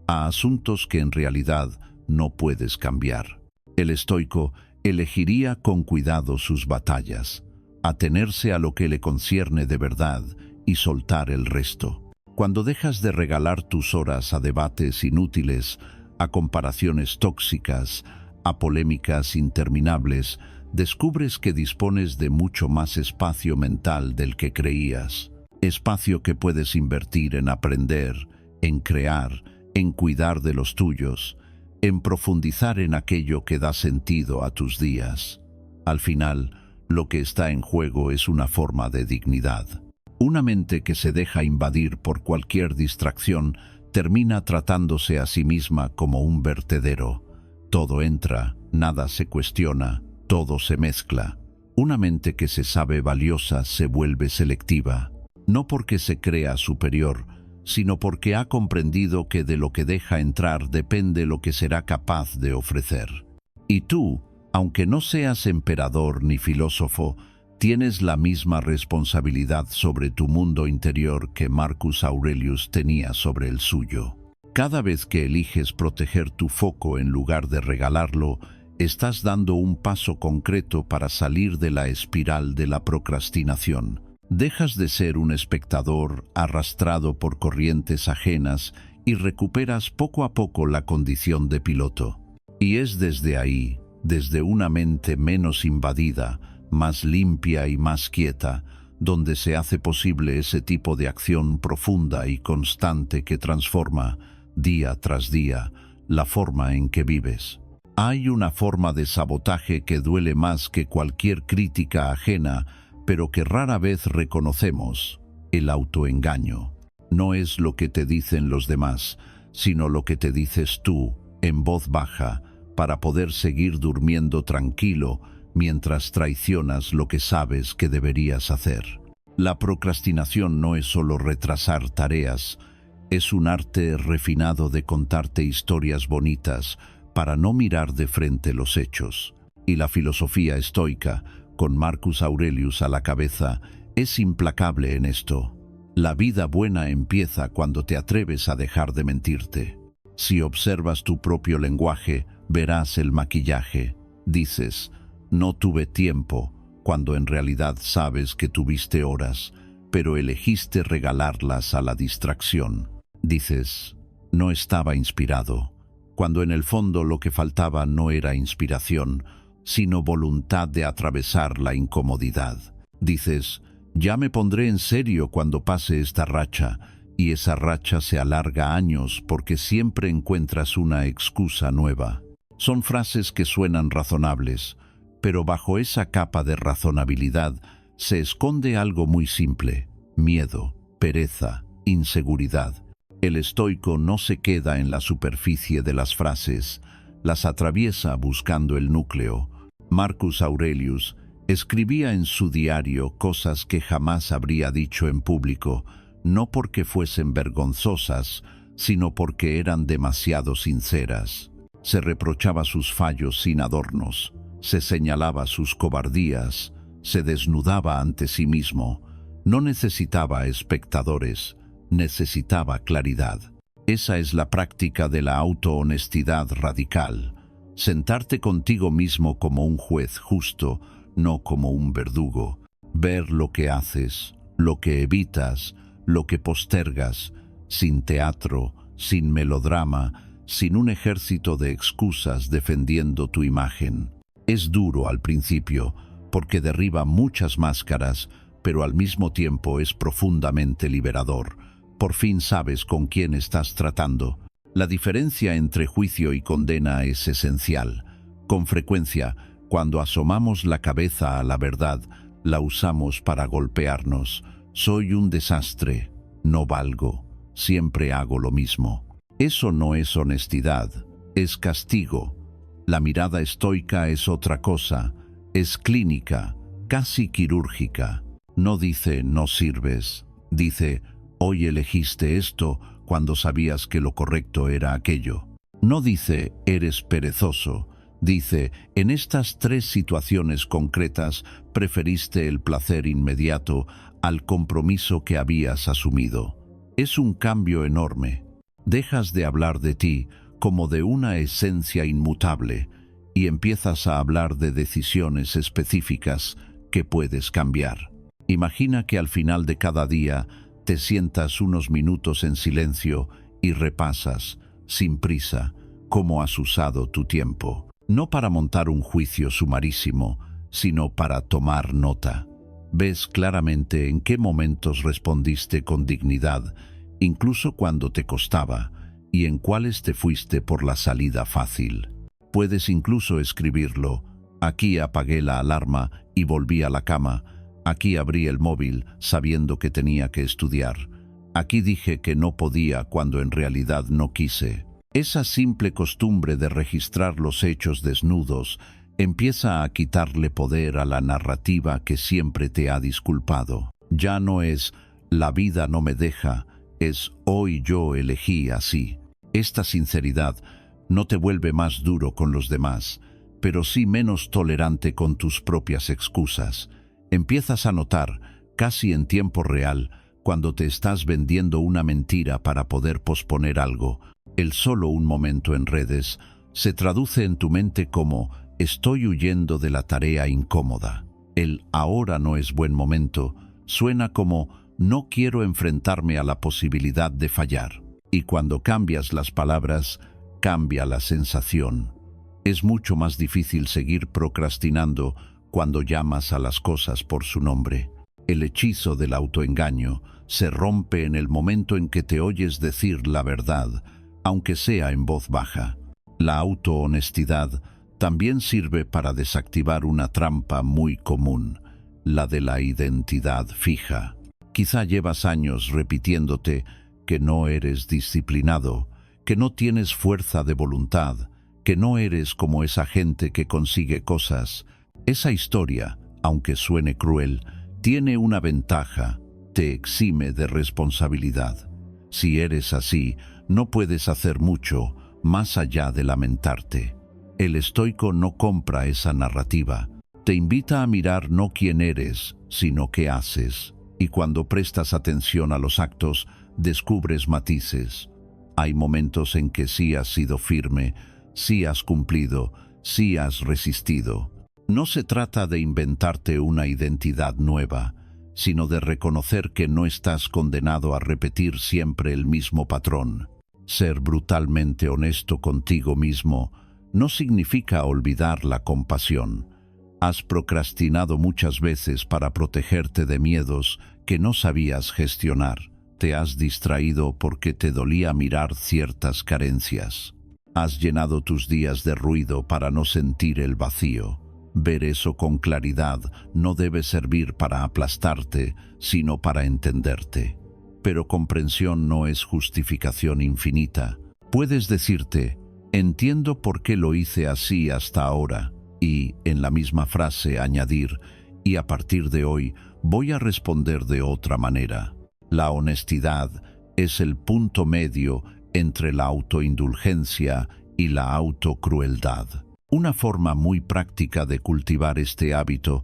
S1: a asuntos que en realidad no puedes cambiar. El estoico elegiría con cuidado sus batallas, atenerse a lo que le concierne de verdad y soltar el resto. Cuando dejas de regalar tus horas a debates inútiles, a comparaciones tóxicas, a polémicas interminables, descubres que dispones de mucho más espacio mental del que creías. Espacio que puedes invertir en aprender, en crear, en cuidar de los tuyos, en profundizar en aquello que da sentido a tus días. Al final, lo que está en juego es una forma de dignidad. Una mente que se deja invadir por cualquier distracción termina tratándose a sí misma como un vertedero. Todo entra, nada se cuestiona, todo se mezcla. Una mente que se sabe valiosa se vuelve selectiva, no porque se crea superior, sino porque ha comprendido que de lo que deja entrar depende lo que será capaz de ofrecer. Y tú, aunque no seas emperador ni filósofo, tienes la misma responsabilidad sobre tu mundo interior que Marcus Aurelius tenía sobre el suyo. Cada vez que eliges proteger tu foco en lugar de regalarlo, estás dando un paso concreto para salir de la espiral de la procrastinación. Dejas de ser un espectador arrastrado por corrientes ajenas y recuperas poco a poco la condición de piloto. Y es desde ahí, desde una mente menos invadida, más limpia y más quieta, donde se hace posible ese tipo de acción profunda y constante que transforma, día tras día, la forma en que vives. Hay una forma de sabotaje que duele más que cualquier crítica ajena, pero que rara vez reconocemos: el autoengaño. No es lo que te dicen los demás, sino lo que te dices tú, en voz baja, para poder seguir durmiendo tranquilo mientras traicionas lo que sabes que deberías hacer. La procrastinación no es solo retrasar tareas, es un arte refinado de contarte historias bonitas para no mirar de frente los hechos. Y la filosofía estoica, con Marcus Aurelius a la cabeza, es implacable en esto. La vida buena empieza cuando te atreves a dejar de mentirte. Si observas tu propio lenguaje, verás el maquillaje. Dices: no tuve tiempo, cuando en realidad sabes que tuviste horas, pero elegiste regalarlas a la distracción. Dices: no estaba inspirado, cuando en el fondo lo que faltaba no era inspiración, sino voluntad de atravesar la incomodidad. Dices: ya me pondré en serio cuando pase esta racha, y esa racha se alarga años porque siempre encuentras una excusa nueva. Son frases que suenan razonables, pero bajo esa capa de razonabilidad se esconde algo muy simple: miedo, pereza, inseguridad. El estoico no se queda en la superficie de las frases, las atraviesa buscando el núcleo. Marcus Aurelius escribía en su diario cosas que jamás habría dicho en público, no porque fuesen vergonzosas, sino porque eran demasiado sinceras. Se reprochaba sus fallos sin adornos, se señalaba sus cobardías, se desnudaba ante sí mismo. No necesitaba espectadores, necesitaba claridad. Esa es la práctica de la autohonestidad radical. Sentarte contigo mismo como un juez justo, no como un verdugo. Ver lo que haces, lo que evitas, lo que postergas, sin teatro, sin melodrama, sin un ejército de excusas defendiendo tu imagen. Es duro al principio, porque derriba muchas máscaras, pero al mismo tiempo es profundamente liberador. Por fin sabes con quién estás tratando. La diferencia entre juicio y condena es esencial. Con frecuencia, cuando asomamos la cabeza a la verdad, la usamos para golpearnos. Soy un desastre, no valgo, siempre hago lo mismo. Eso no es honestidad, es castigo. La mirada estoica es otra cosa, es clínica, casi quirúrgica. No dice no sirves, dice hoy elegiste esto cuando sabías que lo correcto era aquello. No dice eres perezoso, Dice, en estas 3 situaciones concretas preferiste el placer inmediato al compromiso que habías asumido. Es un cambio enorme. Dejas de hablar de ti como de una esencia inmutable y empiezas a hablar de decisiones específicas que puedes cambiar. Imagina que al final de cada día te sientas unos minutos en silencio y repasas, sin prisa, cómo has usado tu tiempo. No para montar un juicio sumarísimo, sino para tomar nota. Ves claramente en qué momentos respondiste con dignidad, incluso cuando te costaba, y en cuáles te fuiste por la salida fácil. Puedes incluso escribirlo. Aquí apagué la alarma y volví a la cama. Aquí abrí el móvil sabiendo que tenía que estudiar. Aquí dije que no podía cuando en realidad no quise. Esa simple costumbre de registrar los hechos desnudos empieza a quitarle poder a la narrativa que siempre te ha disculpado. Ya no es «la vida no me deja», es «hoy yo elegí así». Esta sinceridad no te vuelve más duro con los demás, pero sí menos tolerante con tus propias excusas. Empiezas a notar, casi en tiempo real, cuando te estás vendiendo una mentira para poder posponer algo. El solo un momento en redes se traduce en tu mente como «estoy huyendo de la tarea incómoda». El «ahora no es buen momento» suena como «no quiero enfrentarme a la posibilidad de fallar». Y cuando cambias las palabras, cambia la sensación. Es mucho más difícil seguir procrastinando cuando llamas a las cosas por su nombre. El hechizo del autoengaño se rompe en el momento en que te oyes decir la verdad, aunque sea en voz baja. La autohonestidad también sirve para desactivar una trampa muy común, la de la identidad fija. Quizá llevas años repitiéndote que no eres disciplinado, que no tienes fuerza de voluntad, que no eres como esa gente que consigue cosas. Esa historia, aunque suene cruel, tiene una ventaja: te exime de responsabilidad. Si eres así, no puedes hacer mucho más allá de lamentarte. El estoico no compra esa narrativa. Te invita a mirar no quién eres, sino qué haces. Y cuando prestas atención a los actos, descubres matices. Hay momentos en que sí has sido firme, sí has cumplido, sí has resistido. No se trata de inventarte una identidad nueva, sino de reconocer que no estás condenado a repetir siempre el mismo patrón. Ser brutalmente honesto contigo mismo no significa olvidar la compasión. Has procrastinado muchas veces para protegerte de miedos que no sabías gestionar. Te has distraído porque te dolía mirar ciertas carencias. Has llenado tus días de ruido para no sentir el vacío. Ver eso con claridad no debe servir para aplastarte, sino para entenderte. Pero comprensión no es justificación infinita. Puedes decirte, entiendo por qué lo hice así hasta ahora, y, en la misma frase, añadir, y a partir de hoy voy a responder de otra manera. La honestidad es el punto medio entre la autoindulgencia y la autocrueldad. Una forma muy práctica de cultivar este hábito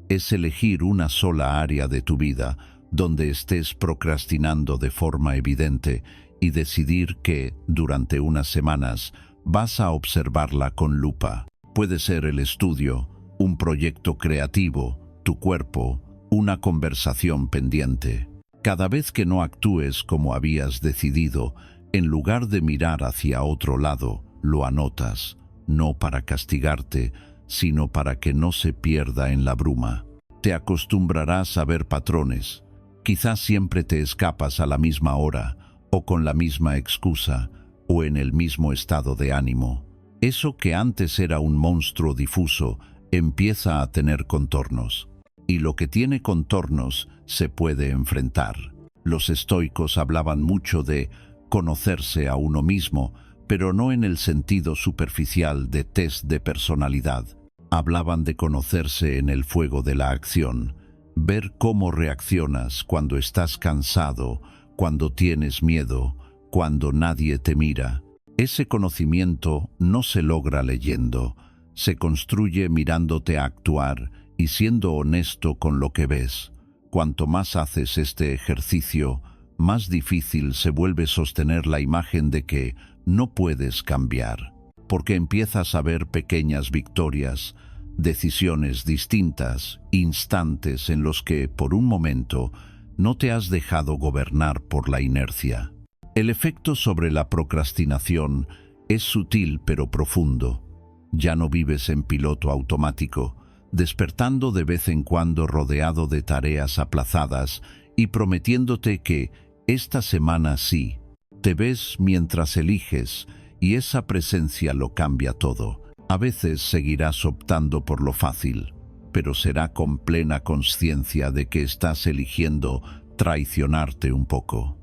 S1: es elegir una sola área de tu vida donde estés procrastinando de forma evidente y decidir que, durante unas semanas, vas a observarla con lupa. Puede ser el estudio, un proyecto creativo, tu cuerpo, una conversación pendiente. Cada vez que no actúes como habías decidido, en lugar de mirar hacia otro lado, lo anotas, no para castigarte, sino para que no se pierda en la bruma. Te acostumbrarás a ver patrones. Quizás siempre te escapas a la misma hora, o con la misma excusa, o en el mismo estado de ánimo. Eso que antes era un monstruo difuso, empieza a tener contornos. Y lo que tiene contornos se puede enfrentar. Los estoicos hablaban mucho de conocerse a uno mismo, pero no en el sentido superficial de test de personalidad. Hablaban de conocerse en el fuego de la acción, ver cómo reaccionas cuando estás cansado, cuando tienes miedo, cuando nadie te mira. Ese conocimiento no se logra leyendo, Se construye mirándote a actuar y siendo honesto con lo que ves. Cuanto más haces este ejercicio, más difícil se vuelve sostener la imagen de que no puedes cambiar, porque empiezas a ver pequeñas victorias, decisiones distintas, instantes en los que, por un momento, no te has dejado gobernar por la inercia. El efecto sobre la procrastinación es sutil pero profundo. Ya no vives en piloto automático, despertando de vez en cuando rodeado de tareas aplazadas y prometiéndote que esta semana sí. Te ves mientras eliges y esa presencia lo cambia todo. A veces seguirás optando por lo fácil, pero será con plena conciencia de que estás eligiendo traicionarte un poco.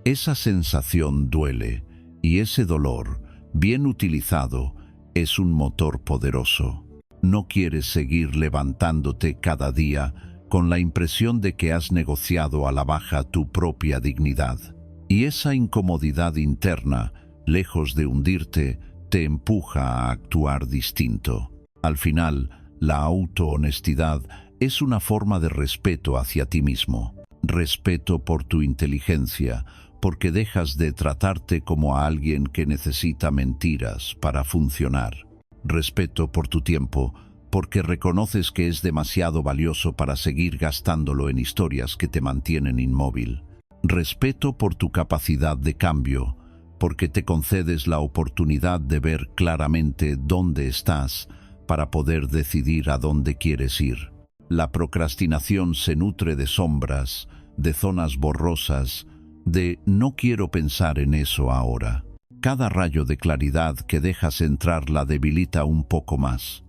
S1: Esa sensación duele y ese dolor, bien utilizado, es un motor poderoso. No quieres seguir levantándote cada día con la impresión de que has negociado a la baja tu propia dignidad. Y esa incomodidad interna, lejos de hundirte, te empuja a actuar distinto. Al final, la autohonestidad es una forma de respeto hacia ti mismo. Respeto por tu inteligencia, porque dejas de tratarte como a alguien que necesita mentiras para funcionar. Respeto por tu tiempo, porque reconoces que es demasiado valioso para seguir gastándolo en historias que te mantienen inmóvil. Respeto por tu capacidad de cambio, porque te concedes la oportunidad de ver claramente dónde estás para poder decidir a dónde quieres ir. La procrastinación se nutre de sombras, de zonas borrosas, de no quiero pensar en eso ahora. Cada rayo de claridad que dejas entrar la debilita un poco más.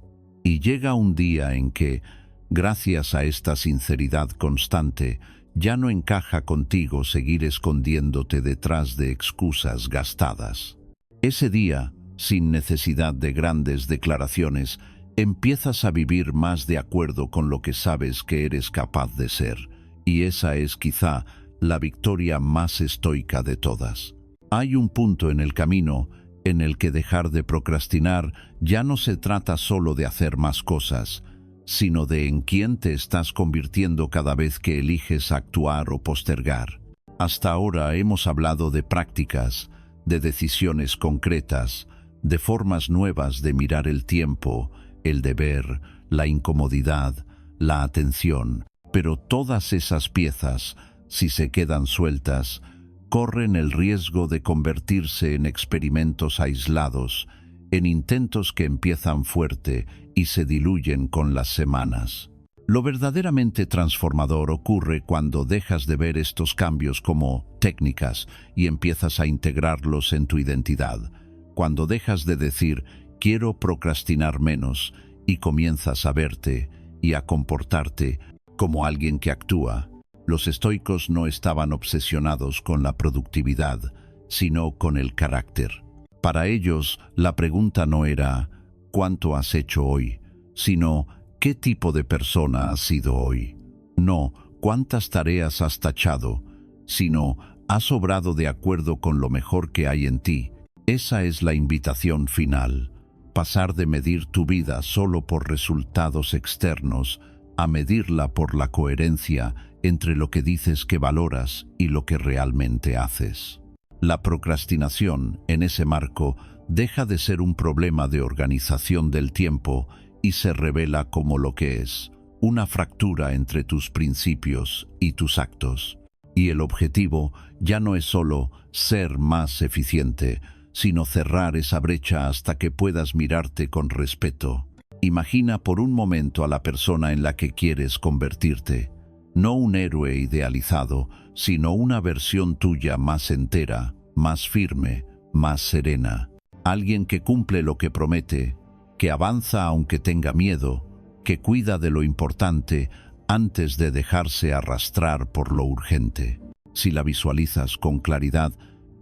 S1: Y llega un día en que, gracias a esta sinceridad constante, ya no encaja contigo seguir escondiéndote detrás de excusas gastadas. Ese día, sin necesidad de grandes declaraciones, empiezas a vivir más de acuerdo con lo que sabes que eres capaz de ser, y esa es quizá la victoria más estoica de todas. Hay un punto en el camino en el que dejar de procrastinar ya no se trata solo de hacer más cosas, sino de en quién te estás convirtiendo cada vez que eliges actuar o postergar. Hasta ahora hemos hablado de prácticas, de decisiones concretas, de formas nuevas de mirar el tiempo, el deber, la incomodidad, la atención, pero todas esas piezas, si se quedan sueltas, corren el riesgo de convertirse en experimentos aislados, en intentos que empiezan fuerte y se diluyen con las semanas. Lo verdaderamente transformador ocurre cuando dejas de ver estos cambios como técnicas y empiezas a integrarlos en tu identidad. Cuando dejas de decir quiero procrastinar menos y comienzas a verte y a comportarte como alguien que actúa. Los estoicos no estaban obsesionados con la productividad, sino con el carácter. Para ellos, la pregunta no era ¿cuánto has hecho hoy?, sino ¿qué tipo de persona has sido hoy? No ¿cuántas tareas has tachado?, sino ¿has obrado de acuerdo con lo mejor que hay en ti? Esa es la invitación final. Pasar de medir tu vida solo por resultados externos a medirla por la coherencia entre lo que dices que valoras y lo que realmente haces. La procrastinación, en ese marco, deja de ser un problema de organización del tiempo y se revela como lo que es, una fractura entre tus principios y tus actos. Y el objetivo ya no es solo ser más eficiente, sino cerrar esa brecha hasta que puedas mirarte con respeto. Imagina por un momento a la persona en la que quieres convertirte. No un héroe idealizado, sino una versión tuya más entera, más firme, más serena. Alguien que cumple lo que promete, que avanza aunque tenga miedo, que cuida de lo importante antes de dejarse arrastrar por lo urgente. Si la visualizas con claridad,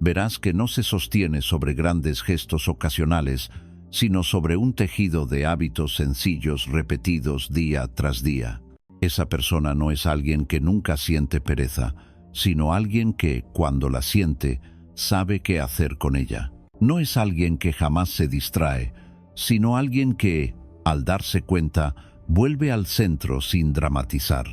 S1: verás que no se sostiene sobre grandes gestos ocasionales, sino sobre un tejido de hábitos sencillos repetidos día tras día. Esa persona no es alguien que nunca siente pereza, sino alguien que, cuando la siente, sabe qué hacer con ella. No es alguien que jamás se distrae, sino alguien que, Al darse cuenta, vuelve al centro sin dramatizar.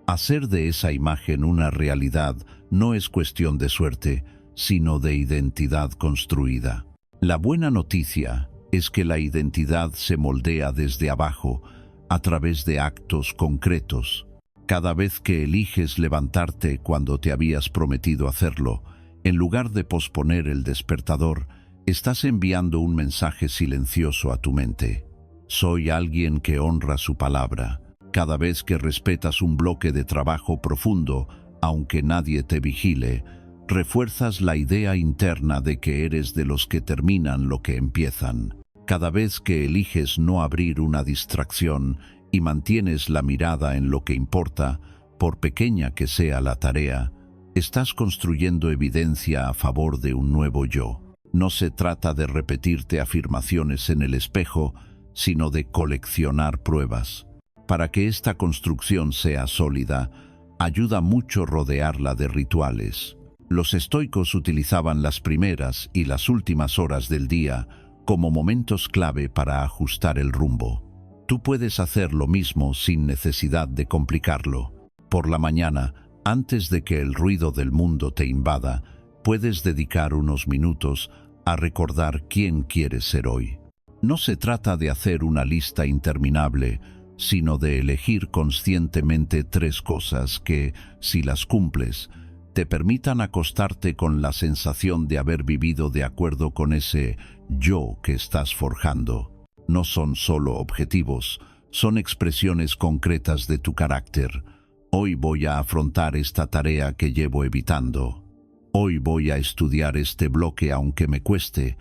S1: Hacer de esa imagen una realidad no es cuestión de suerte, sino de identidad construida. La buena noticia es que la identidad se moldea desde abajo, a través de actos concretos. Cada vez que eliges levantarte cuando te habías prometido hacerlo, en lugar de posponer el despertador, estás enviando un mensaje silencioso a tu mente. Soy alguien que honra su palabra. Cada vez que respetas un bloque de trabajo profundo, aunque nadie te vigile, refuerzas la idea interna de que eres de los que terminan lo que empiezan. Cada vez que eliges no abrir una distracción y mantienes la mirada en lo que importa, por pequeña que sea la tarea, estás construyendo evidencia a favor de un nuevo yo. No se trata de repetirte afirmaciones en el espejo, sino de coleccionar pruebas. Para que esta construcción sea sólida, ayuda mucho rodearla de rituales. Los estoicos utilizaban las primeras y las últimas horas del día como momentos clave para ajustar el rumbo. Tú puedes hacer lo mismo sin necesidad de complicarlo. Por la mañana, antes de que el ruido del mundo te invada, puedes dedicar unos minutos a recordar quién quieres ser hoy. No se trata de hacer una lista interminable, sino de elegir conscientemente 3 cosas que, si las cumples, te permitan acostarte con la sensación de haber vivido de acuerdo con ese yo que estás forjando. No son solo objetivos, son expresiones concretas de tu carácter. Hoy voy a afrontar esta tarea que llevo evitando. Hoy voy a estudiar este bloque aunque me cueste.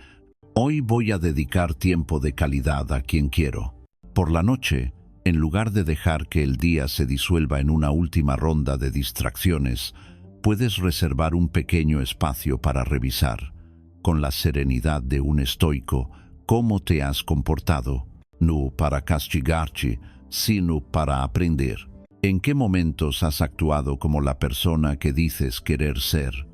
S1: Hoy voy a dedicar tiempo de calidad a quien quiero. Por la noche, en lugar de dejar que el día se disuelva en una última ronda de distracciones, puedes reservar un pequeño espacio para revisar, con la serenidad de un estoico, cómo te has comportado, no para castigarte, sino para aprender. ¿En qué momentos has actuado como la persona que dices querer ser?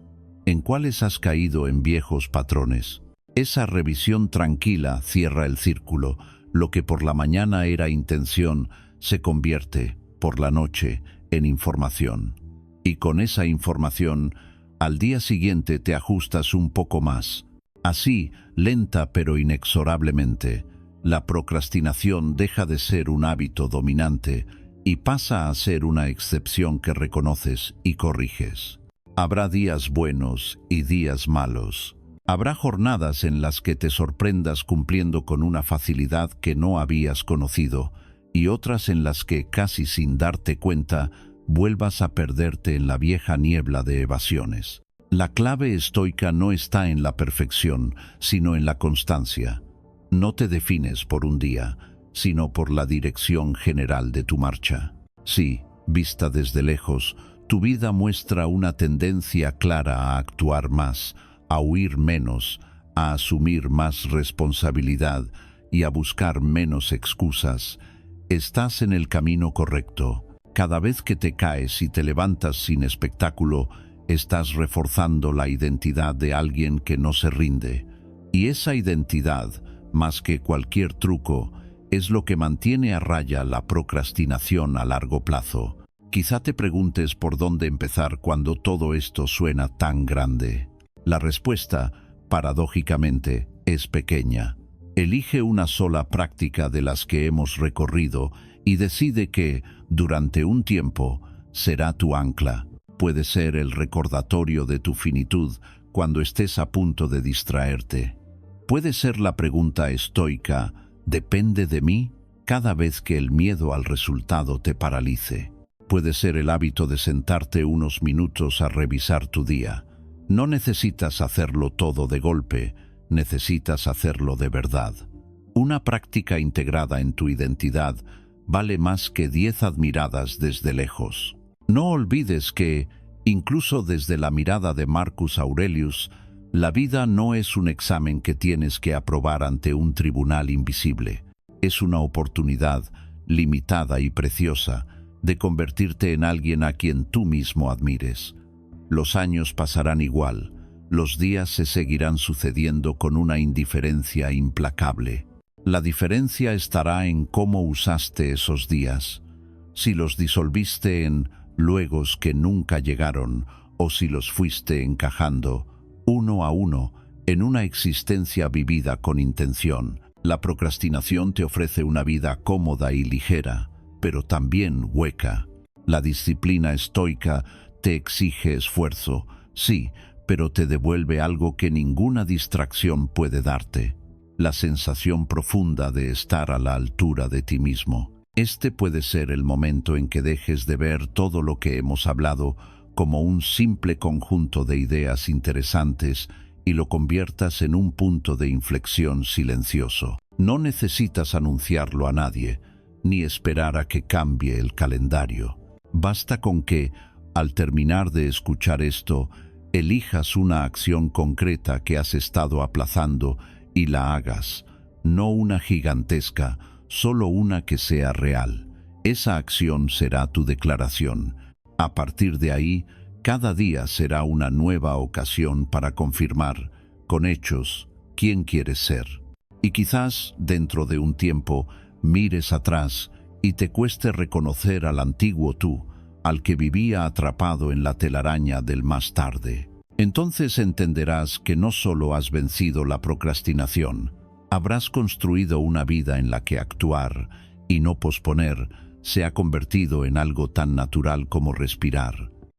S1: ¿En cuáles has caído en viejos patrones? Esa revisión tranquila cierra el círculo. Lo que por la mañana era intención se convierte, por la noche, en información. Y con esa información, al día siguiente te ajustas un poco más. Así, lenta pero inexorablemente, la procrastinación deja de ser un hábito dominante y pasa a ser una excepción que reconoces y corriges. Habrá días buenos y días malos. Habrá jornadas en las que te sorprendas cumpliendo con una facilidad que no habías conocido y otras en las que, casi sin darte cuenta, vuelvas a perderte en la vieja niebla de evasiones. La clave estoica no está en la perfección, sino en la constancia. No te defines por un día, sino por la dirección general de tu marcha. Sí, vista desde lejos, tu vida muestra una tendencia clara a actuar más, a huir menos, a asumir más responsabilidad y a buscar menos excusas. Estás en el camino correcto. Cada vez que te caes y te levantas sin espectáculo, estás reforzando la identidad de alguien que no se rinde. Y esa identidad, más que cualquier truco, es lo que mantiene a raya la procrastinación a largo plazo. Quizá te preguntes por dónde empezar cuando todo esto suena tan grande. La respuesta, paradójicamente, es pequeña. Elige una sola práctica de las que hemos recorrido y decide que, durante un tiempo, será tu ancla. Puede ser el recordatorio de tu finitud cuando estés a punto de distraerte. Puede ser la pregunta estoica, ¿depende de mí?, cada vez que el miedo al resultado te paralice. Puede ser el hábito de sentarte unos minutos a revisar tu día. No necesitas hacerlo todo de golpe, necesitas hacerlo de verdad. Una práctica integrada en tu identidad vale más que 10 admiradas desde lejos. No olvides que, incluso desde la mirada de Marcus Aurelius, la vida no es un examen que tienes que aprobar ante un tribunal invisible. Es una oportunidad, limitada y preciosa, de convertirte en alguien a quien tú mismo admires. Los años pasarán igual, los días se seguirán sucediendo con una indiferencia implacable. La diferencia estará en cómo usaste esos días. Si los disolviste en luegos que nunca llegaron o si los fuiste encajando, uno a uno, en una existencia vivida con intención. La procrastinación te ofrece una vida cómoda y ligera, pero también hueca. La disciplina estoica te exige esfuerzo, sí, pero te devuelve algo que ninguna distracción puede darte: la sensación profunda de estar a la altura de ti mismo. Este puede ser el momento en que dejes de ver todo lo que hemos hablado como un simple conjunto de ideas interesantes y lo conviertas en un punto de inflexión silencioso. No necesitas anunciarlo a nadie, ni esperar a que cambie el calendario. Basta con que, al terminar de escuchar esto, elijas una acción concreta que has estado aplazando y la hagas, no una gigantesca, solo una que sea real. Esa acción será tu declaración. A partir de ahí, cada día será una nueva ocasión para confirmar, con hechos, quién quieres ser. Y quizás, dentro de un tiempo, mires atrás y te cueste reconocer al antiguo tú, al que vivía atrapado en la telaraña del más tarde. Entonces entenderás que no solo has vencido la procrastinación, habrás construido una vida en la que actuar y no posponer se ha convertido en algo tan natural como respirar.